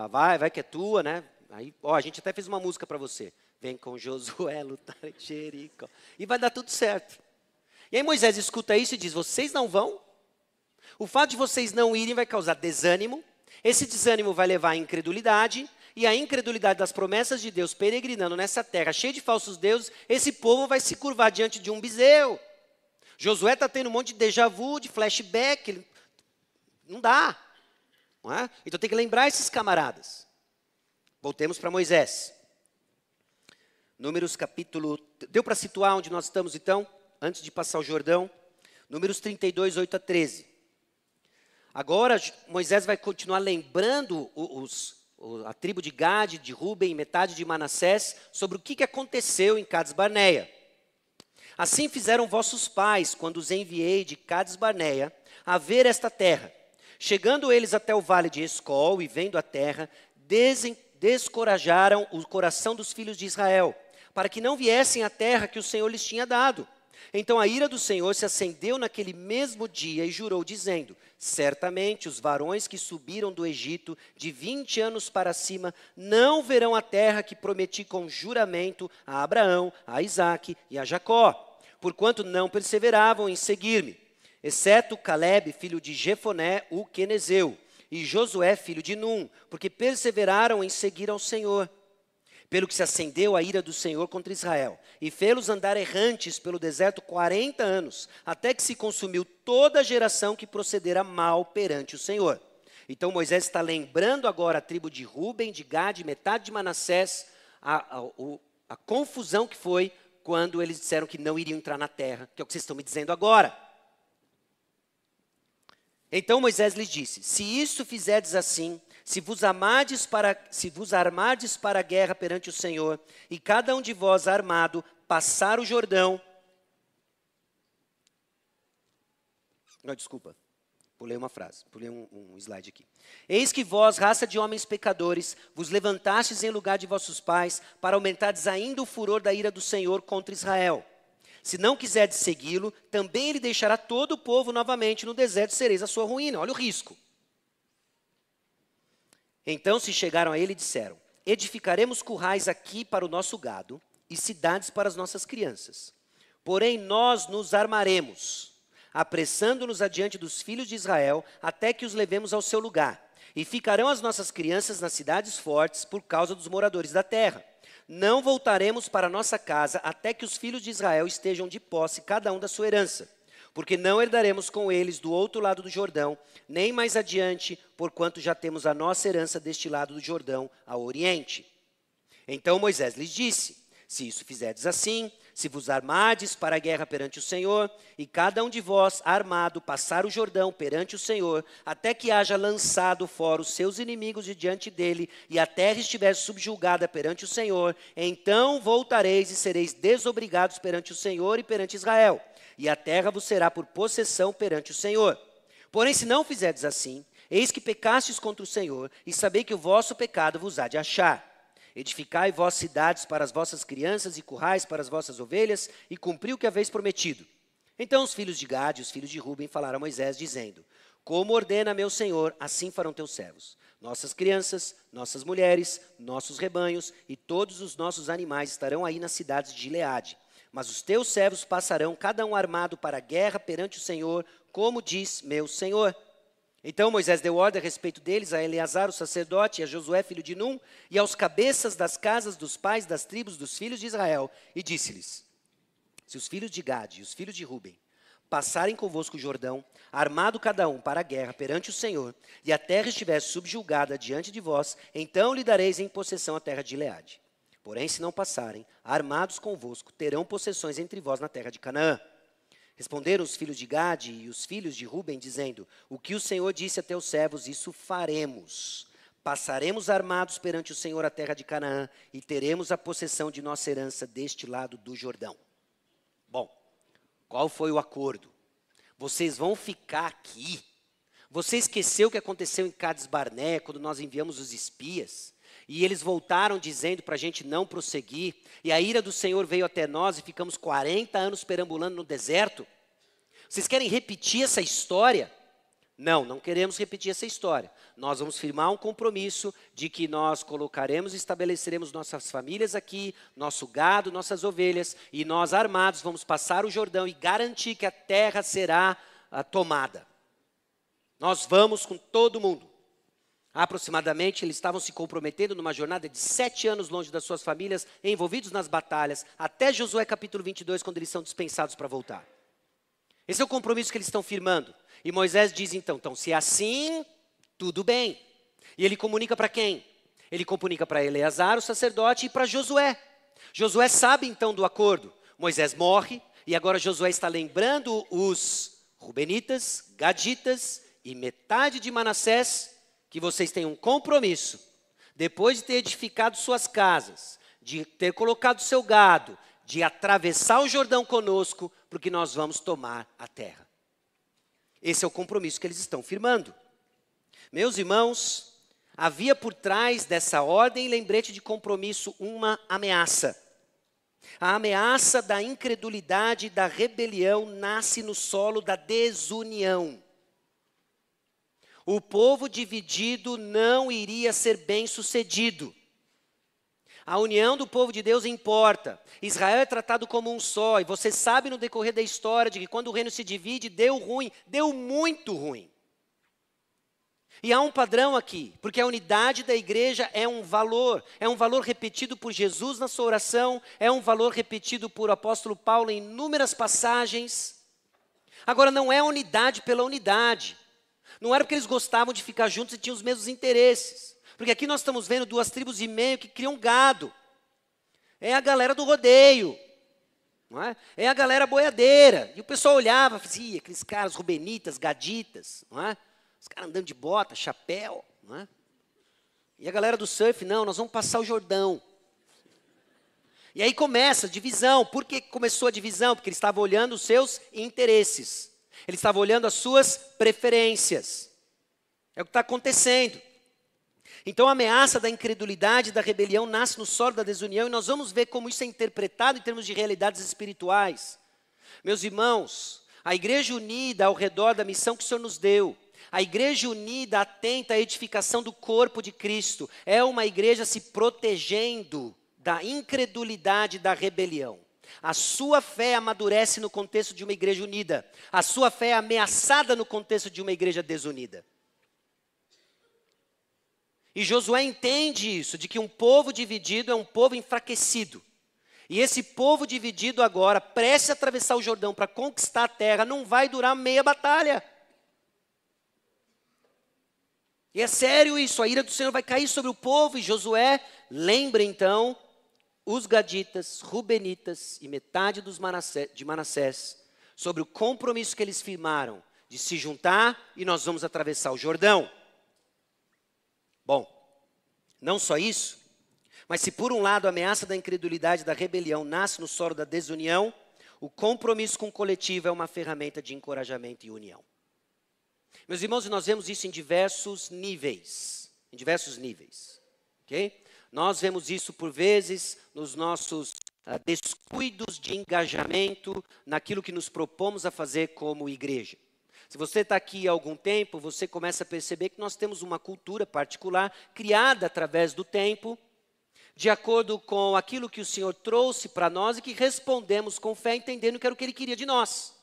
vai que é tua, né? Aí, ó, a gente até fez uma música para você. Vem com Josué lutar em Jericó. E vai dar tudo certo. E aí Moisés escuta isso e diz: vocês não vão? O fato de vocês não irem vai causar desânimo. Esse desânimo vai levar à incredulidade. e a incredulidade das promessas de Deus peregrinando nessa terra cheia de falsos deuses, esse povo vai se curvar diante de um bezerro. Josué está tendo um monte de déjà vu, de flashback, não dá. Não é? Então tem que lembrar esses camaradas. Voltemos para Moisés. Números capítulo... Deu para situar onde nós estamos então? Antes de passar o Jordão. Números 32, 8 a 13. Agora Moisés vai continuar lembrando a tribo de Gade, de Ruben e metade de Manassés sobre o que aconteceu em Cades Barneia. Assim fizeram vossos pais, quando os enviei de Cades Barneia, a ver esta terra. Chegando eles até o vale de Escol e vendo a terra, descorajaram o coração dos filhos de Israel, para que não viessem à terra que o Senhor lhes tinha dado. Então a ira do Senhor se acendeu naquele mesmo dia e jurou, dizendo: certamente os varões que subiram do Egito de 20 anos para cima não verão a terra que prometi com juramento a Abraão, a Isaque e a Jacó, porquanto não perseveravam em seguir-me, exceto Calebe, filho de Jefoné, o quenezeu, e Josué, filho de Num, porque perseveraram em seguir ao Senhor. Pelo que se acendeu a ira do Senhor contra Israel, e fê-los andar errantes pelo deserto 40 anos, até que se consumiu toda a geração que procedera mal perante o Senhor. Então Moisés está lembrando agora a tribo de Ruben, de Gade, metade de Manassés, a confusão que foi quando eles disseram que não iriam entrar na terra, que é o que vocês estão me dizendo agora. Então Moisés lhes disse: se isso fizerdes assim, se vos armardes para a guerra perante o Senhor, e cada um de vós armado passar o Jordão... Não, desculpa, pulei uma frase, pulei um slide aqui. Eis que vós, raça de homens pecadores, vos levantastes em lugar de vossos pais, para aumentardes ainda o furor da ira do Senhor contra Israel. Se não quiserdes segui-lo, também ele deixará todo o povo novamente no deserto, sereis a sua ruína. Olha o risco. Então se chegaram a ele e disseram: edificaremos currais aqui para o nosso gado e cidades para as nossas crianças. Porém nós nos armaremos, apressando-nos adiante dos filhos de Israel, até que os levemos ao seu lugar. E ficarão as nossas crianças nas cidades fortes por causa dos moradores da terra. Não voltaremos para nossa casa até que os filhos de Israel estejam de posse, cada um da sua herança. Porque não herdaremos com eles do outro lado do Jordão, nem mais adiante, porquanto já temos a nossa herança deste lado do Jordão, ao oriente. Então Moisés lhes disse: se isso fizerdes assim, se vos armardes para a guerra perante o Senhor, e cada um de vós, armado, passar o Jordão perante o Senhor, até que haja lançado fora os seus inimigos de diante dele, e a terra estiver subjugada perante o Senhor, então voltareis e sereis desobrigados perante o Senhor e perante Israel. E a terra vos será por possessão perante o Senhor. Porém, se não fizerdes assim, eis que pecastes contra o Senhor, e sabei que o vosso pecado vos há de achar. Edificai vós cidades para as vossas crianças e currais para as vossas ovelhas, e cumpri o que haveis prometido. Então os filhos de Gade e os filhos de Ruben falaram a Moisés, dizendo: como ordena meu Senhor, assim farão teus servos. Nossas crianças, nossas mulheres, nossos rebanhos e todos os nossos animais estarão aí nas cidades de Gileade. Mas os teus servos passarão, cada um armado para a guerra perante o Senhor, como diz meu Senhor. Então Moisés deu ordem a respeito deles a Eleazar, o sacerdote, e a Josué, filho de Num, e aos cabeças das casas dos pais das tribos dos filhos de Israel, e disse-lhes: se os filhos de Gade e os filhos de Ruben passarem convosco o Jordão, armado cada um para a guerra perante o Senhor, e a terra estiver subjugada diante de vós, então lhe dareis em possessão a terra de Gileade. Porém, se não passarem, armados convosco, terão possessões entre vós na terra de Canaã. Responderam os filhos de Gade e os filhos de Ruben, dizendo: o que o Senhor disse a teus servos, isso faremos. Passaremos armados perante o Senhor a terra de Canaã, e teremos a possessão de nossa herança deste lado do Jordão. Bom, qual foi o acordo? Vocês vão ficar aqui. Você esqueceu o que aconteceu em Cades Barneia, quando nós enviamos os espias? E eles voltaram dizendo para a gente não prosseguir. E a ira do Senhor veio até nós e ficamos 40 anos perambulando no deserto. Vocês querem repetir essa história? Não, não queremos repetir essa história. Nós vamos firmar um compromisso de que nós colocaremos e estabeleceremos nossas famílias aqui, nosso gado, nossas ovelhas, e nós armados vamos passar o Jordão e garantir que a terra será tomada. Nós vamos com todo mundo. Aproximadamente, eles estavam se comprometendo numa jornada de 7 anos longe das suas famílias, envolvidos nas batalhas, até Josué capítulo 22, quando eles são dispensados para voltar. Esse é o compromisso que eles estão firmando. E Moisés diz então, se é assim, tudo bem. E ele comunica para quem? Ele comunica para Eleazar, o sacerdote, e para Josué. Josué sabe então do acordo. Moisés morre, e agora Josué está lembrando os Rubenitas, Gaditas e metade de Manassés, que vocês têm um compromisso, depois de ter edificado suas casas, de ter colocado seu gado, de atravessar o Jordão conosco, porque nós vamos tomar a terra. Esse é o compromisso que eles estão firmando. Meus irmãos, havia por trás dessa ordem e lembrete de compromisso uma ameaça. A ameaça da incredulidade e da rebelião nasce no solo da desunião. O povo dividido não iria ser bem-sucedido. A união do povo de Deus importa. Israel é tratado como um só. E você sabe no decorrer da história de que quando o reino se divide, deu ruim, deu muito ruim. E há um padrão aqui, porque a unidade da igreja é um valor repetido por Jesus na sua oração, é um valor repetido por apóstolo Paulo em inúmeras passagens. Agora, não é unidade pela unidade. Não era porque eles gostavam de ficar juntos e tinham os mesmos interesses. Porque aqui nós estamos vendo 2,5 tribos que criam gado. É a galera do rodeio. Não é? É a galera boiadeira. E o pessoal olhava e dizia, aqueles caras rubenitas, gaditas, não é? Os caras andando de bota, chapéu. Não é? E a galera do surf, não, nós vamos passar o Jordão. E aí começa a divisão. Por que começou a divisão? Porque eles estavam olhando os seus interesses. Ele estava olhando as suas preferências. É o que está acontecendo. Então a ameaça da incredulidade e da rebelião nasce no solo da desunião e nós vamos ver como isso é interpretado em termos de realidades espirituais. Meus irmãos, a igreja unida ao redor da missão que o Senhor nos deu, a igreja unida atenta à edificação do corpo de Cristo, é uma igreja se protegendo da incredulidade e da rebelião. A sua fé amadurece no contexto de uma igreja unida. A sua fé é ameaçada no contexto de uma igreja desunida. E Josué entende isso, de que um povo dividido é um povo enfraquecido. E esse povo dividido agora, prestes a atravessar o Jordão para conquistar a terra, não vai durar meia batalha. E é sério isso, a ira do Senhor vai cair sobre o povo. E Josué lembra então os gaditas, rubenitas e metade de Manassés, sobre o compromisso que eles firmaram de se juntar e nós vamos atravessar o Jordão. Bom, não só isso, mas se por um lado a ameaça da incredulidade e da rebelião nasce no solo da desunião, o compromisso com o coletivo é uma ferramenta de encorajamento e união. Meus irmãos, nós vemos isso em diversos níveis, ok? Nós vemos isso por vezes nos nossos descuidos de engajamento naquilo que nos propomos a fazer como igreja. Se você está aqui há algum tempo, você começa a perceber que nós temos uma cultura particular criada através do tempo, de acordo com aquilo que o Senhor trouxe para nós e que respondemos com fé, entendendo que era o que Ele queria de nós.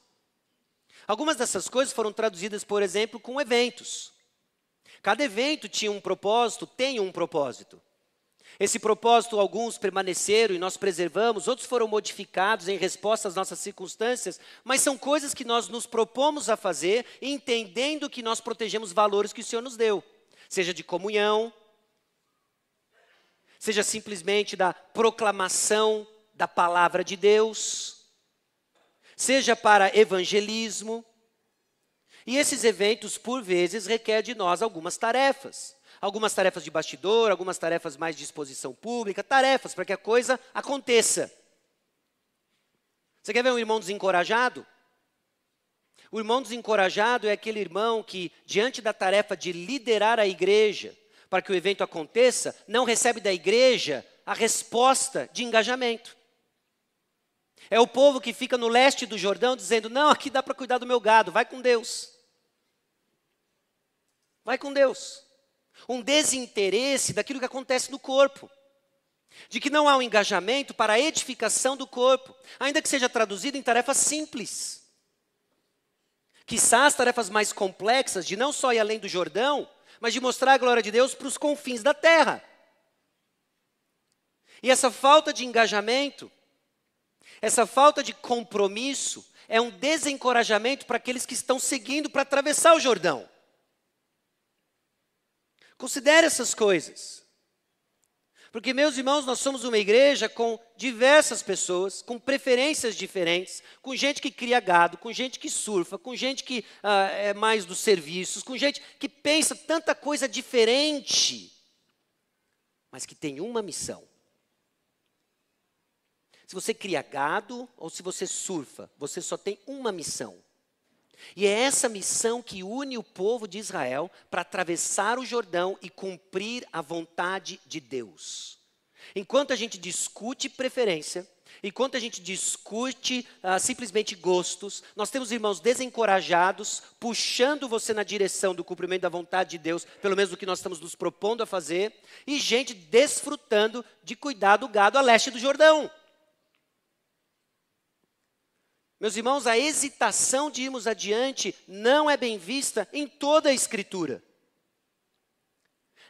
Algumas dessas coisas foram traduzidas, por exemplo, com eventos. Cada evento tinha um propósito, tem um propósito. Esse propósito, alguns permaneceram e nós preservamos, outros foram modificados em resposta às nossas circunstâncias, mas são coisas que nós nos propomos a fazer, entendendo que nós protegemos valores que o Senhor nos deu. Seja de comunhão, seja simplesmente da proclamação da palavra de Deus, seja para evangelismo. E esses eventos, por vezes, requerem de nós algumas tarefas. Algumas tarefas de bastidor, algumas tarefas mais de exposição pública, tarefas para que a coisa aconteça. Você quer ver um irmão desencorajado? O irmão desencorajado é aquele irmão que, diante da tarefa de liderar a igreja, para que o evento aconteça, não recebe da igreja a resposta de engajamento. É o povo que fica no leste do Jordão dizendo, não, aqui dá para cuidar do meu gado, vai com Deus. Vai com Deus. Um desinteresse daquilo que acontece no corpo. De que não há um engajamento para a edificação do corpo, ainda que seja traduzido em tarefas simples. Quiçá as tarefas mais complexas de não só ir além do Jordão, mas de mostrar a glória de Deus para os confins da terra. E essa falta de engajamento, essa falta de compromisso, é um desencorajamento para aqueles que estão seguindo para atravessar o Jordão. Considere essas coisas. Porque, meus irmãos, nós somos uma igreja com diversas pessoas, com preferências diferentes, com gente que cria gado, com gente que surfa, com gente que é mais dos serviços, com gente que pensa tanta coisa diferente, mas que tem uma missão. Se você cria gado ou se você surfa, você só tem uma missão. E é essa missão que une o povo de Israel para atravessar o Jordão e cumprir a vontade de Deus. Enquanto a gente discute preferência, enquanto a gente discute simplesmente gostos, nós temos irmãos desencorajados, puxando você na direção do cumprimento da vontade de Deus, pelo menos do que nós estamos nos propondo a fazer, e gente desfrutando de cuidar do gado a leste do Jordão. Meus irmãos, a hesitação de irmos adiante não é bem vista em toda a Escritura.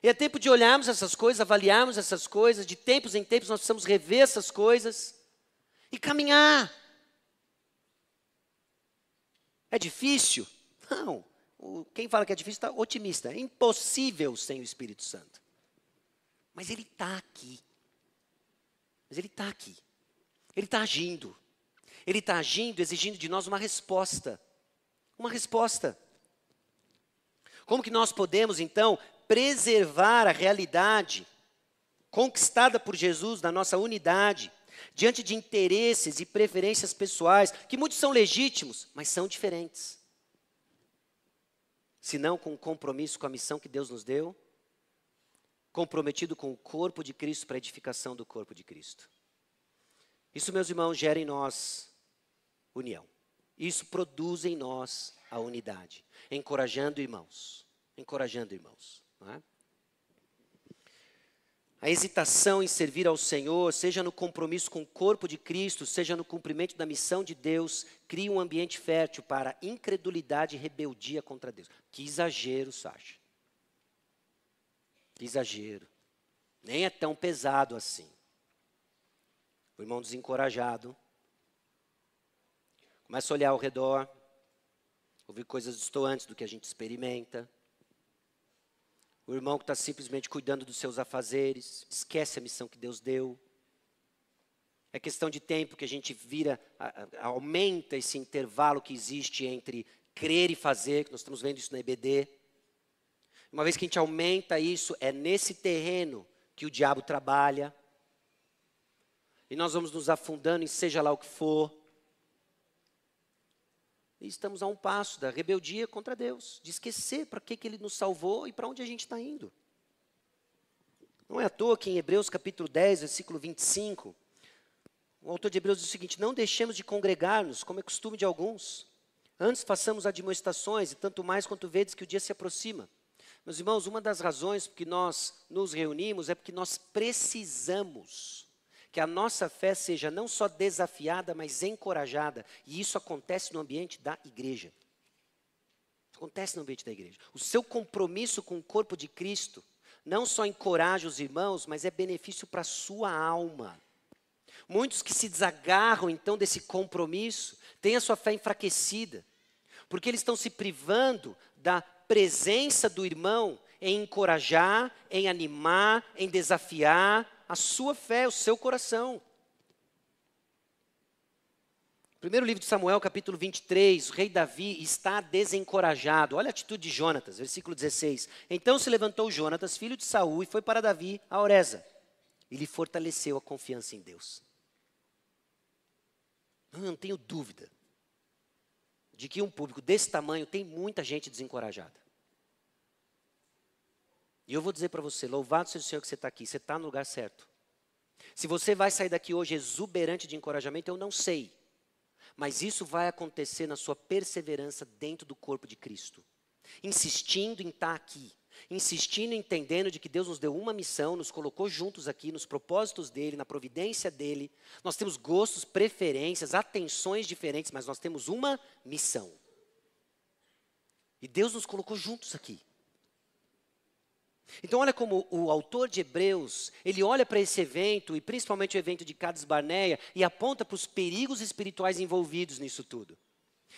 E é tempo de olharmos essas coisas, avaliarmos essas coisas, de tempos em tempos nós precisamos rever essas coisas e caminhar. É difícil? Não. Quem fala que é difícil está otimista. É impossível sem o Espírito Santo. Mas Ele está aqui. Ele está agindo. Ele está agindo, exigindo de nós uma resposta. Uma resposta. Como que nós podemos, então, preservar a realidade conquistada por Jesus da nossa unidade, diante de interesses e preferências pessoais, que muitos são legítimos, mas são diferentes? Se não com um compromisso com a missão que Deus nos deu, comprometido com o corpo de Cristo para a edificação do corpo de Cristo. Isso, meus irmãos, gera em nós união. Isso produz em nós a unidade, encorajando irmãos. Não é? A hesitação em servir ao Senhor, seja no compromisso com o corpo de Cristo, seja no cumprimento da missão de Deus, cria um ambiente fértil para incredulidade e rebeldia contra Deus. Que exagero, Sacha. Que exagero. Nem é tão pesado assim. O irmão desencorajado começa a olhar ao redor, ouvir coisas distantes do que a gente experimenta. O irmão que está simplesmente cuidando dos seus afazeres, esquece a missão que Deus deu. É questão de tempo que a gente aumenta esse intervalo que existe entre crer e fazer, que nós estamos vendo isso na EBD. Uma vez que a gente aumenta isso, é nesse terreno que o diabo trabalha. E nós vamos nos afundando em seja lá o que for. E estamos a um passo da rebeldia contra Deus, de esquecer para que Ele nos salvou e para onde a gente está indo. Não é à toa que em Hebreus capítulo 10, versículo 25, o autor de Hebreus diz o seguinte: não deixemos de congregar-nos, como é costume de alguns. Antes façamos admoestações, e tanto mais quanto vedes que o dia se aproxima. Meus irmãos, uma das razões por que nós nos reunimos é porque nós precisamos que a nossa fé seja não só desafiada, mas encorajada. E isso acontece no ambiente da igreja. Acontece no ambiente da igreja. O seu compromisso com o corpo de Cristo não só encoraja os irmãos, mas é benefício para a sua alma. Muitos que se desagarram, então, desse compromisso, têm a sua fé enfraquecida. Porque eles estão se privando da presença do irmão em encorajar, em animar, em desafiar a sua fé, o seu coração. Primeiro livro de Samuel, capítulo 23, o rei Davi está desencorajado. Olha a atitude de Jonatas, versículo 16. Então se levantou Jonatas, filho de Saul, e foi para Davi a Oreza. E lhe fortaleceu a confiança em Deus. Eu não tenho dúvida de que um público desse tamanho tem muita gente desencorajada. E eu vou dizer para você, louvado seja o Senhor que você está aqui, você está no lugar certo. Se você vai sair daqui hoje exuberante de encorajamento, eu não sei. Mas isso vai acontecer na sua perseverança dentro do corpo de Cristo. Insistindo em estar aqui. Insistindo, entendendo de que Deus nos deu uma missão, nos colocou juntos aqui, nos propósitos dEle, na providência dEle. Nós temos gostos, preferências, atenções diferentes, mas nós temos uma missão. E Deus nos colocou juntos aqui. Então olha como o autor de Hebreus, ele olha para esse evento, e principalmente o evento de Cades Barneia, e aponta para os perigos espirituais envolvidos nisso tudo.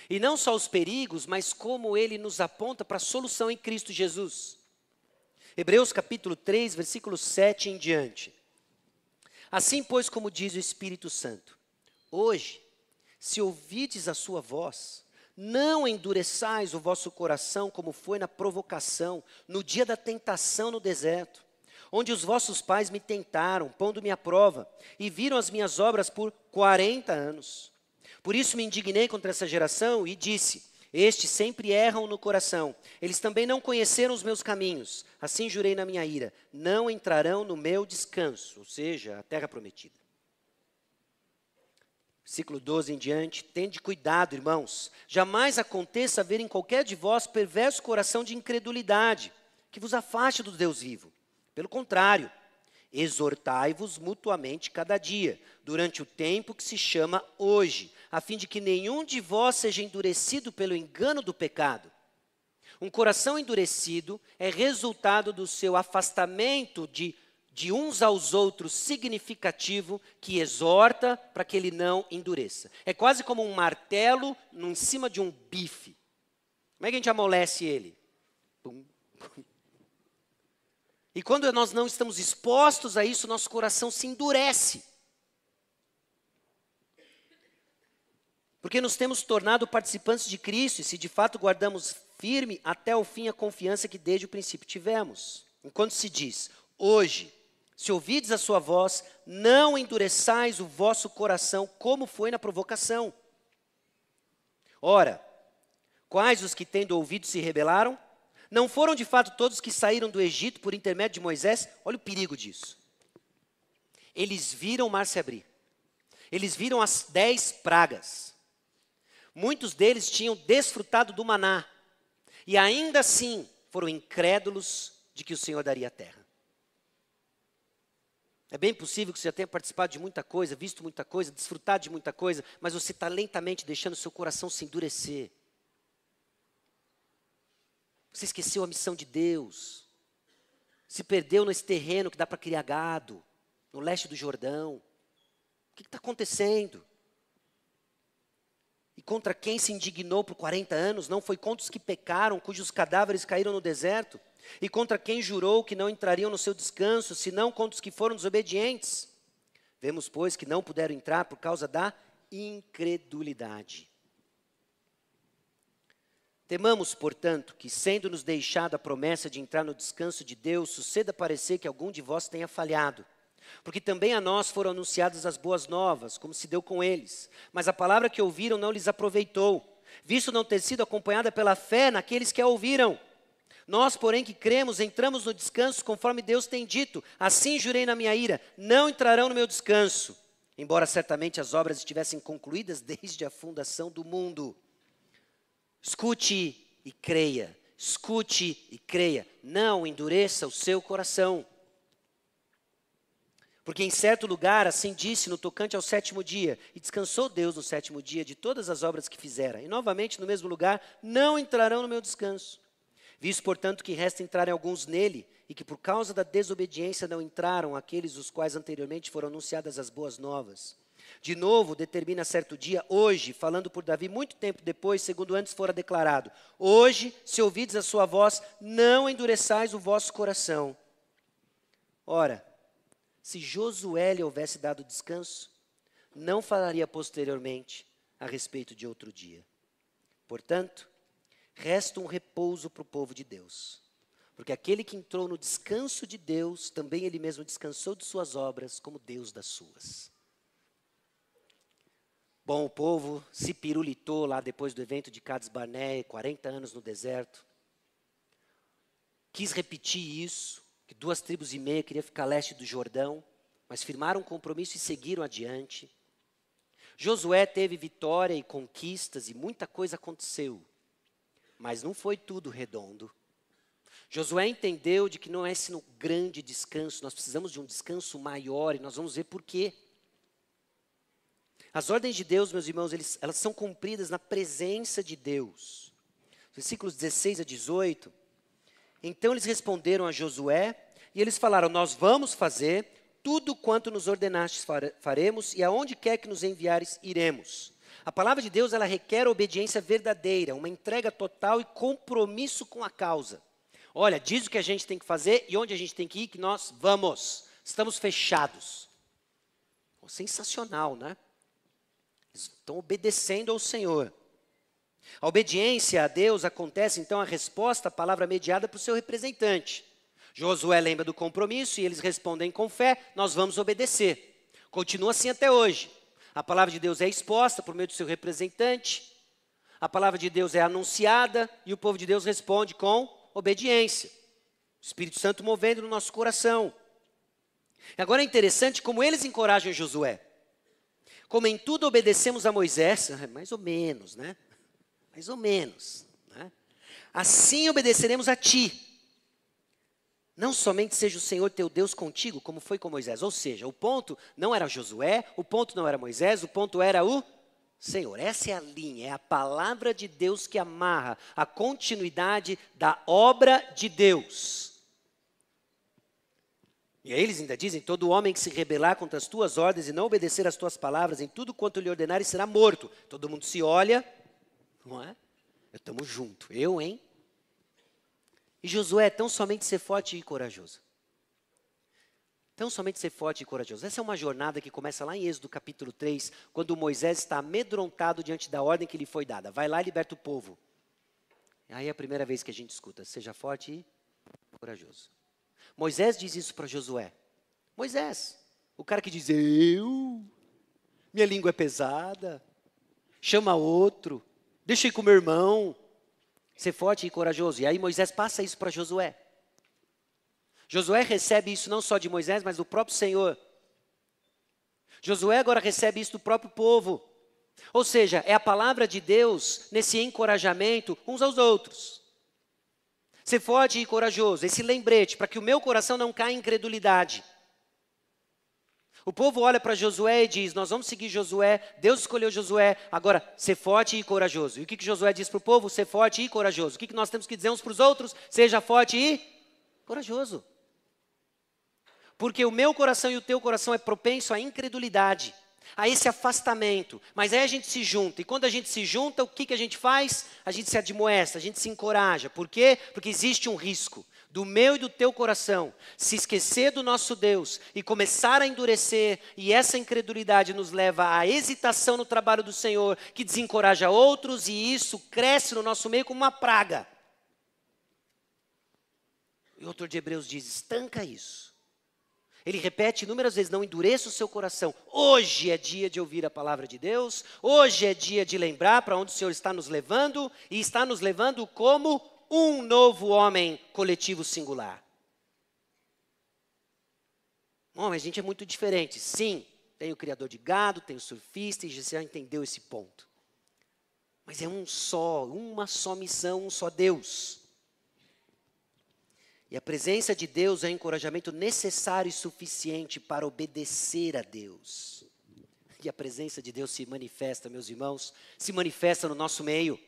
E não só os perigos, mas como ele nos aponta para a solução em Cristo Jesus. Hebreus capítulo 3, versículo 7 em diante. Assim, pois, como diz o Espírito Santo, hoje, se ouvides a sua voz, não endureçais o vosso coração como foi na provocação, no dia da tentação no deserto, onde os vossos pais me tentaram, pondo-me à prova, e viram as minhas obras por 40 anos. Por isso me indignei contra essa geração e disse, estes sempre erram no coração, eles também não conheceram os meus caminhos. Assim jurei na minha ira, não entrarão no meu descanso, ou seja, a terra prometida. Versículo 12 em diante, tende cuidado, irmãos, jamais aconteça haver em qualquer de vós perverso coração de incredulidade, que vos afaste do Deus vivo. Pelo contrário, exortai-vos mutuamente cada dia, durante o tempo que se chama hoje, a fim de que nenhum de vós seja endurecido pelo engano do pecado. Um coração endurecido é resultado do seu afastamento de uns aos outros significativo, que exorta para que ele não endureça. É quase como um martelo em cima de um bife. Como é que a gente amolece ele? Pum, pum. E quando nós não estamos expostos a isso, nosso coração se endurece. Porque nos temos tornado participantes de Cristo, e se de fato guardamos firme até o fim a confiança que desde o princípio tivemos. Enquanto se diz, hoje, se ouvides a sua voz, não endureçais o vosso coração, como foi na provocação. Ora, quais os que tendo ouvido se rebelaram? Não foram de fato todos que saíram do Egito por intermédio de Moisés? Olha o perigo disso. Eles viram o mar se abrir. Eles viram as 10 pragas. Muitos deles tinham desfrutado do maná. E ainda assim foram incrédulos de que o Senhor daria a terra. É bem possível que você já tenha participado de muita coisa, visto muita coisa, desfrutado de muita coisa, mas você está lentamente deixando o seu coração se endurecer. Você esqueceu a missão de Deus. Se perdeu nesse terreno que dá para criar gado, no leste do Jordão. O que está acontecendo? E contra quem se indignou por 40 anos? Não foi contra os que pecaram, cujos cadáveres caíram no deserto? E contra quem jurou que não entrariam no seu descanso, senão contra os que foram desobedientes? Vemos, pois, que não puderam entrar por causa da incredulidade. Temamos, portanto, que sendo-nos deixada a promessa de entrar no descanso de Deus, suceda parecer que algum de vós tenha falhado. Porque também a nós foram anunciadas as boas novas, como se deu com eles. Mas a palavra que ouviram não lhes aproveitou, visto não ter sido acompanhada pela fé naqueles que a ouviram. Nós, porém, que cremos, entramos no descanso conforme Deus tem dito. Assim jurei na minha ira, não entrarão no meu descanso. Embora certamente as obras estivessem concluídas desde a fundação do mundo. Escute e creia, escute e creia. Não endureça o seu coração. Porque em certo lugar, assim disse no tocante ao 7º dia, e descansou Deus no 7º dia de todas as obras que fizera. E novamente no mesmo lugar, não entrarão no meu descanso. Visto, portanto, que resta entrarem alguns nele, e que por causa da desobediência não entraram aqueles os quais anteriormente foram anunciadas as boas novas. De novo, determina certo dia, hoje, falando por Davi muito tempo depois, segundo antes fora declarado. Hoje, se ouvides a sua voz, não endureçais o vosso coração. Ora, se Josué lhe houvesse dado descanso, não falaria posteriormente a respeito de outro dia. Portanto, resta um repouso para o povo de Deus. Porque aquele que entrou no descanso de Deus, também ele mesmo descansou de suas obras, como Deus das suas. Bom, o povo se pirulitou lá depois do evento de Cades Barneia, 40 anos no deserto. Quis repetir isso, que 2,5 tribos queriam ficar a leste do Jordão, mas firmaram um compromisso e seguiram adiante. Josué teve vitória e conquistas e muita coisa aconteceu, mas não foi tudo redondo. Josué entendeu de que não é esse um grande descanso, nós precisamos de um descanso maior e nós vamos ver por quê. As ordens de Deus, meus irmãos, elas são cumpridas na presença de Deus. Versículos 16 a 18, Então eles responderam a Josué, e eles falaram: nós vamos fazer tudo quanto nos ordenastes faremos, e aonde quer que nos enviares, iremos. A palavra de Deus, ela requer obediência verdadeira, uma entrega total e compromisso com a causa. Olha, diz o que a gente tem que fazer e onde a gente tem que ir, que nós vamos. Estamos fechados. Sensacional, né? Eles estão obedecendo ao Senhor. A obediência a Deus acontece, então, a resposta à palavra mediada por seu representante. Josué lembra do compromisso e eles respondem com fé: nós vamos obedecer. Continua assim até hoje. A palavra de Deus é exposta por meio do seu representante, a palavra de Deus é anunciada e o povo de Deus responde com obediência. O Espírito Santo movendo no nosso coração. Agora é interessante como eles encorajam Josué. Como em tudo obedecemos a Moisés, mais ou menos, né? Mais ou menos, né? Assim obedeceremos a ti. Não somente seja o Senhor teu Deus contigo, como foi com Moisés. Ou seja, o ponto não era Josué, o ponto não era Moisés, o ponto era o Senhor. Essa é a linha, é a palavra de Deus que amarra a continuidade da obra de Deus. E aí eles ainda dizem: todo homem que se rebelar contra as tuas ordens e não obedecer às tuas palavras, em tudo quanto lhe ordenares, será morto. Todo mundo se olha, não é? Estamos juntos, eu, hein? E Josué, tão somente ser forte e corajoso. Tão somente ser forte e corajoso. Essa é uma jornada que começa lá em Êxodo capítulo 3, quando Moisés está amedrontado diante da ordem que lhe foi dada. Vai lá e liberta o povo. Aí é a primeira vez que a gente escuta: seja forte e corajoso. Moisés diz isso para Josué. Moisés, o cara que diz: minha língua é pesada, chama outro, deixa eu ir com meu irmão. Ser forte e corajoso. E aí Moisés passa isso para Josué. Josué recebe isso não só de Moisés, mas do próprio Senhor. Josué agora recebe isso do próprio povo. Ou seja, é a palavra de Deus nesse encorajamento uns aos outros. Ser forte e corajoso, esse lembrete, para que o meu coração não caia em incredulidade. O povo olha para Josué e diz: nós vamos seguir Josué, Deus escolheu Josué, agora ser forte e corajoso. E o que Josué diz para o povo? Ser forte e corajoso. O que nós temos que dizer uns para os outros? Seja forte e corajoso. Porque o meu coração e o teu coração é propenso à incredulidade, a esse afastamento. Mas aí a gente se junta, e quando a gente se junta, o que a gente faz? A gente se admoesta, a gente se encoraja. Por quê? Porque existe um risco do meu e do teu coração se esquecer do nosso Deus e começar a endurecer, e essa incredulidade nos leva à hesitação no trabalho do Senhor, que desencoraja outros, e isso cresce no nosso meio como uma praga. E o autor de Hebreus diz: estanca isso. Ele repete inúmeras vezes: não endureça o seu coração. Hoje é dia de ouvir a palavra de Deus, hoje é dia de lembrar para onde o Senhor está nos levando, e está nos levando como um novo homem coletivo singular. Bom, mas a gente é muito diferente. Sim, tem o criador de gado, tem o surfista, e você já entendeu esse ponto. Mas é um só, uma só missão, um só Deus. E a presença de Deus é um encorajamento necessário e suficiente para obedecer a Deus. E a presença de Deus se manifesta, meus irmãos, se manifesta no nosso meio.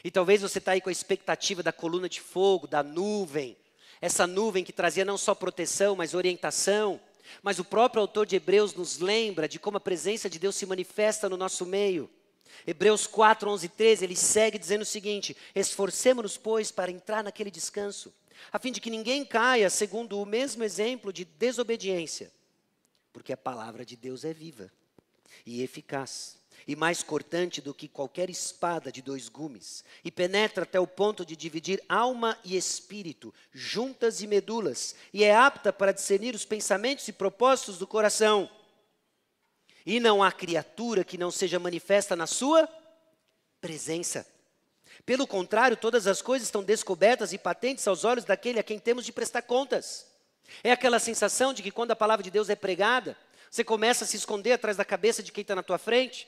E talvez você está aí com a expectativa da coluna de fogo, da nuvem. Essa nuvem que trazia não só proteção, mas orientação. Mas o próprio autor de Hebreus nos lembra de como a presença de Deus se manifesta no nosso meio. Hebreus 4, 11 e 13, ele segue dizendo o seguinte: esforcemo-nos, pois, para entrar naquele descanso, a fim de que ninguém caia segundo o mesmo exemplo de desobediência. Porque a palavra de Deus é viva e eficaz, e mais cortante do que qualquer espada de 2 gumes, e penetra até o ponto de dividir alma e espírito, juntas e medulas, e é apta para discernir os pensamentos e propósitos do coração. E não há criatura que não seja manifesta na sua presença. Pelo contrário, todas as coisas estão descobertas e patentes aos olhos daquele a quem temos de prestar contas. É aquela sensação de que quando a palavra de Deus é pregada, você começa a se esconder atrás da cabeça de quem está na tua frente.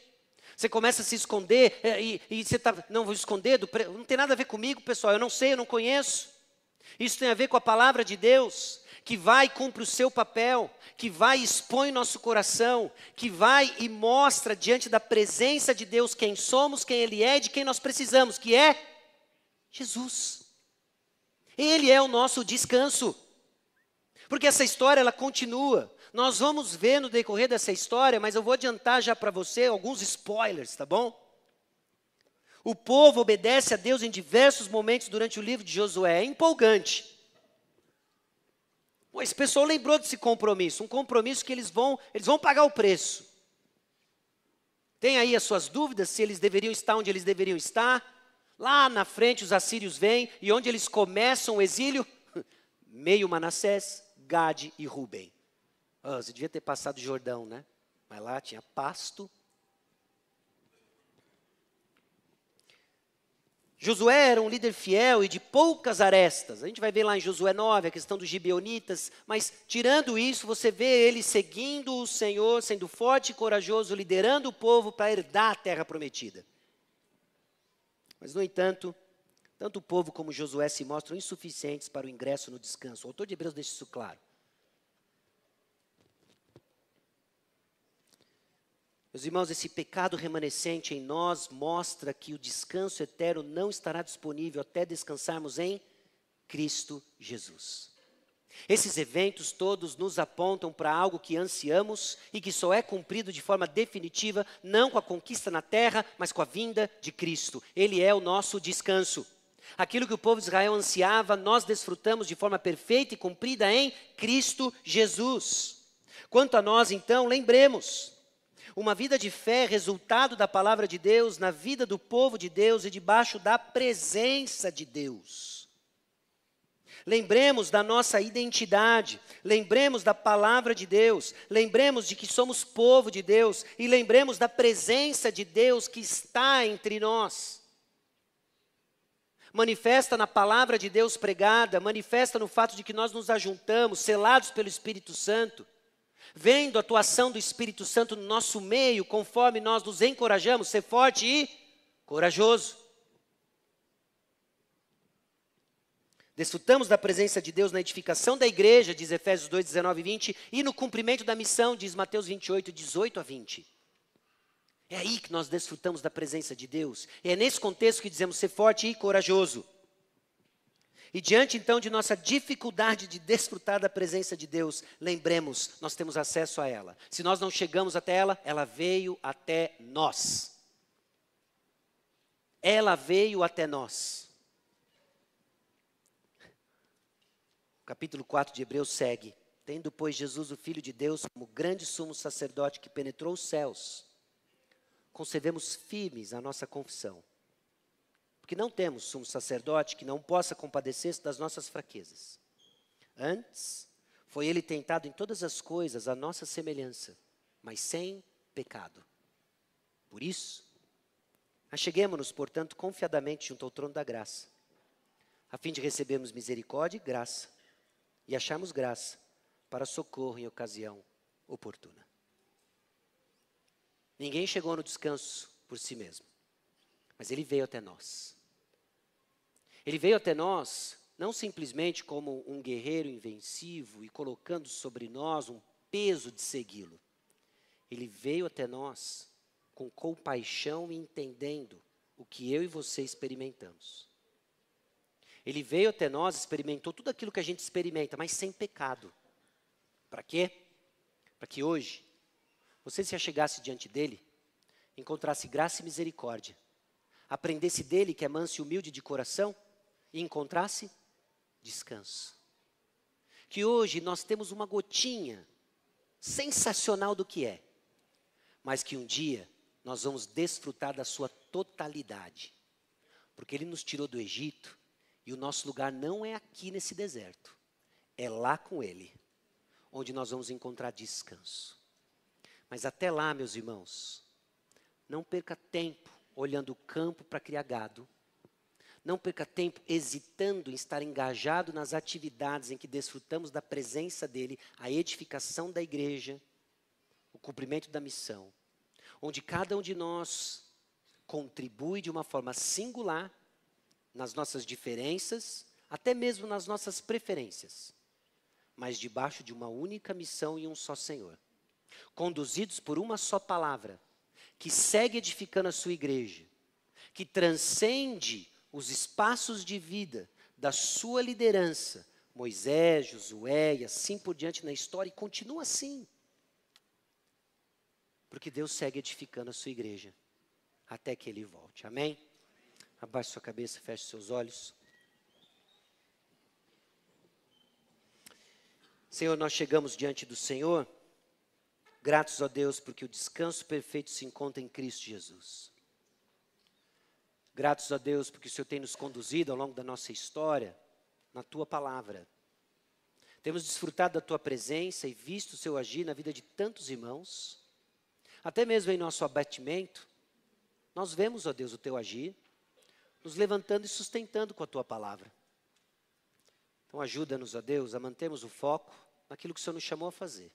Você começa a se esconder e você está, não vou esconder, não tem nada a ver comigo, pessoal, eu não sei, eu não conheço. Isso tem a ver com a palavra de Deus, que vai e cumpre o seu papel, que vai e expõe nosso coração, que vai e mostra diante da presença de Deus quem somos, quem Ele é e de quem nós precisamos, que é Jesus. Ele é o nosso descanso. Porque essa história, ela continua. Nós vamos ver no decorrer dessa história, mas eu vou adiantar já para você alguns spoilers, tá bom? O povo obedece a Deus em diversos momentos durante o livro de Josué. É empolgante. Esse pessoal lembrou desse compromisso. Um compromisso que eles vão pagar o preço. Tem aí as suas dúvidas se eles deveriam estar onde eles deveriam estar? Lá na frente os assírios vêm e onde eles começam o exílio? Meio Manassés, Gade e Ruben. Você devia ter passado o Jordão, né? Mas lá tinha pasto. Josué era um líder fiel e de poucas arestas. A gente vai ver lá em Josué 9 a questão dos gibeonitas, mas tirando isso, você vê ele seguindo o Senhor, sendo forte e corajoso, liderando o povo para herdar a terra prometida. Mas, no entanto, tanto o povo como Josué se mostram insuficientes para o ingresso no descanso. O autor de Hebreus deixa isso claro. Meus irmãos, esse pecado remanescente em nós mostra que o descanso eterno não estará disponível até descansarmos em Cristo Jesus. Esses eventos todos nos apontam para algo que ansiamos e que só é cumprido de forma definitiva, não com a conquista na terra, mas com a vinda de Cristo. Ele é o nosso descanso. Aquilo que o povo de Israel ansiava, nós desfrutamos de forma perfeita e cumprida em Cristo Jesus. Quanto a nós, então, lembremos, uma vida de fé é resultado da palavra de Deus na vida do povo de Deus e debaixo da presença de Deus. Lembremos da nossa identidade, lembremos da palavra de Deus, lembremos de que somos povo de Deus e lembremos da presença de Deus que está entre nós. Manifesta na palavra de Deus pregada, manifesta no fato de que nós nos ajuntamos, selados pelo Espírito Santo, vendo a atuação do Espírito Santo no nosso meio, conforme nós nos encorajamos, ser forte e corajoso. Desfrutamos da presença de Deus na edificação da igreja, diz Efésios 2, 19 e 20, e no cumprimento da missão, diz Mateus 28, 18 a 20. É aí que nós desfrutamos da presença de Deus. E é nesse contexto que dizemos ser forte e corajoso. E diante então de nossa dificuldade de desfrutar da presença de Deus, lembremos, nós temos acesso a ela. Se nós não chegamos até ela, ela veio até nós. Ela veio até nós. O capítulo 4 de Hebreus segue. Tendo, pois, Jesus, o Filho de Deus, como grande sumo sacerdote que penetrou os céus, conservemos firmes a nossa confissão. Porque não temos sumo sacerdote que não possa compadecer-se das nossas fraquezas. Antes, foi ele tentado em todas as coisas à nossa semelhança, mas sem pecado. Por isso, acheguemo-nos, portanto, confiadamente junto ao trono da graça, a fim de recebermos misericórdia e graça, e acharmos graça para socorro em ocasião oportuna. Ninguém chegou no descanso por si mesmo, mas ele veio até nós. Ele veio até nós não simplesmente como um guerreiro invencível e colocando sobre nós um peso de segui-lo. Ele veio até nós com compaixão e entendendo o que eu e você experimentamos. Ele veio até nós, experimentou tudo aquilo que a gente experimenta, mas sem pecado. Para quê? Para que hoje você se achegasse diante dele, encontrasse graça e misericórdia, aprendesse dele que é manso e humilde de coração e encontrasse descanso. Que hoje nós temos uma gotinha sensacional do que é, mas que um dia nós vamos desfrutar da sua totalidade, porque ele nos tirou do Egito e o nosso lugar não é aqui nesse deserto, é lá com ele, onde nós vamos encontrar descanso. Mas até lá, meus irmãos, não perca tempo olhando o campo para criar gado. Não perca tempo hesitando em estar engajado nas atividades em que desfrutamos da presença dele, a edificação da igreja, o cumprimento da missão, onde cada um de nós contribui de uma forma singular nas nossas diferenças, até mesmo nas nossas preferências, mas debaixo de uma única missão e um só Senhor, conduzidos por uma só palavra, que segue edificando a sua igreja, que transcende os espaços de vida da sua liderança, Moisés, Josué e assim por diante na história, e continua assim. Porque Deus segue edificando a sua igreja até que Ele volte. Amém? Abaixe sua cabeça, feche seus olhos. Senhor, nós chegamos diante do Senhor, gratos a Deus porque o descanso perfeito se encontra em Cristo Jesus. Gratos a Deus porque o Senhor tem nos conduzido ao longo da nossa história, na Tua palavra. Temos desfrutado da Tua presença e visto o Seu agir na vida de tantos irmãos. Até mesmo em nosso abatimento, nós vemos, ó Deus, o Teu agir, nos levantando e sustentando com a Tua palavra. Então ajuda-nos, ó Deus, a mantermos o foco naquilo que o Senhor nos chamou a fazer.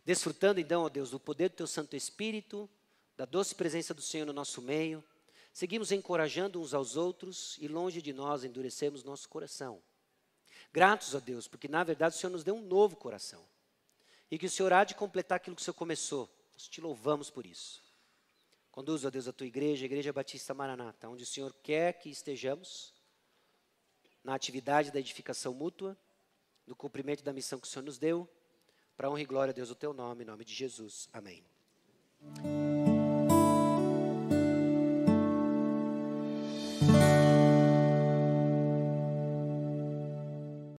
Desfrutando então, ó Deus, do poder do Teu Santo Espírito, da doce presença do Senhor no nosso meio, seguimos encorajando uns aos outros e longe de nós endurecemos nosso coração. Gratos a Deus, porque na verdade o Senhor nos deu um novo coração. E que o Senhor há de completar aquilo que o Senhor começou. Nós te louvamos por isso. Conduz, ó Deus, a Tua igreja, a Igreja Batista Maranata, onde o Senhor quer que estejamos, na atividade da edificação mútua, no cumprimento da missão que o Senhor nos deu, para a honra e glória, Deus, o Teu nome, em nome de Jesus. Amém.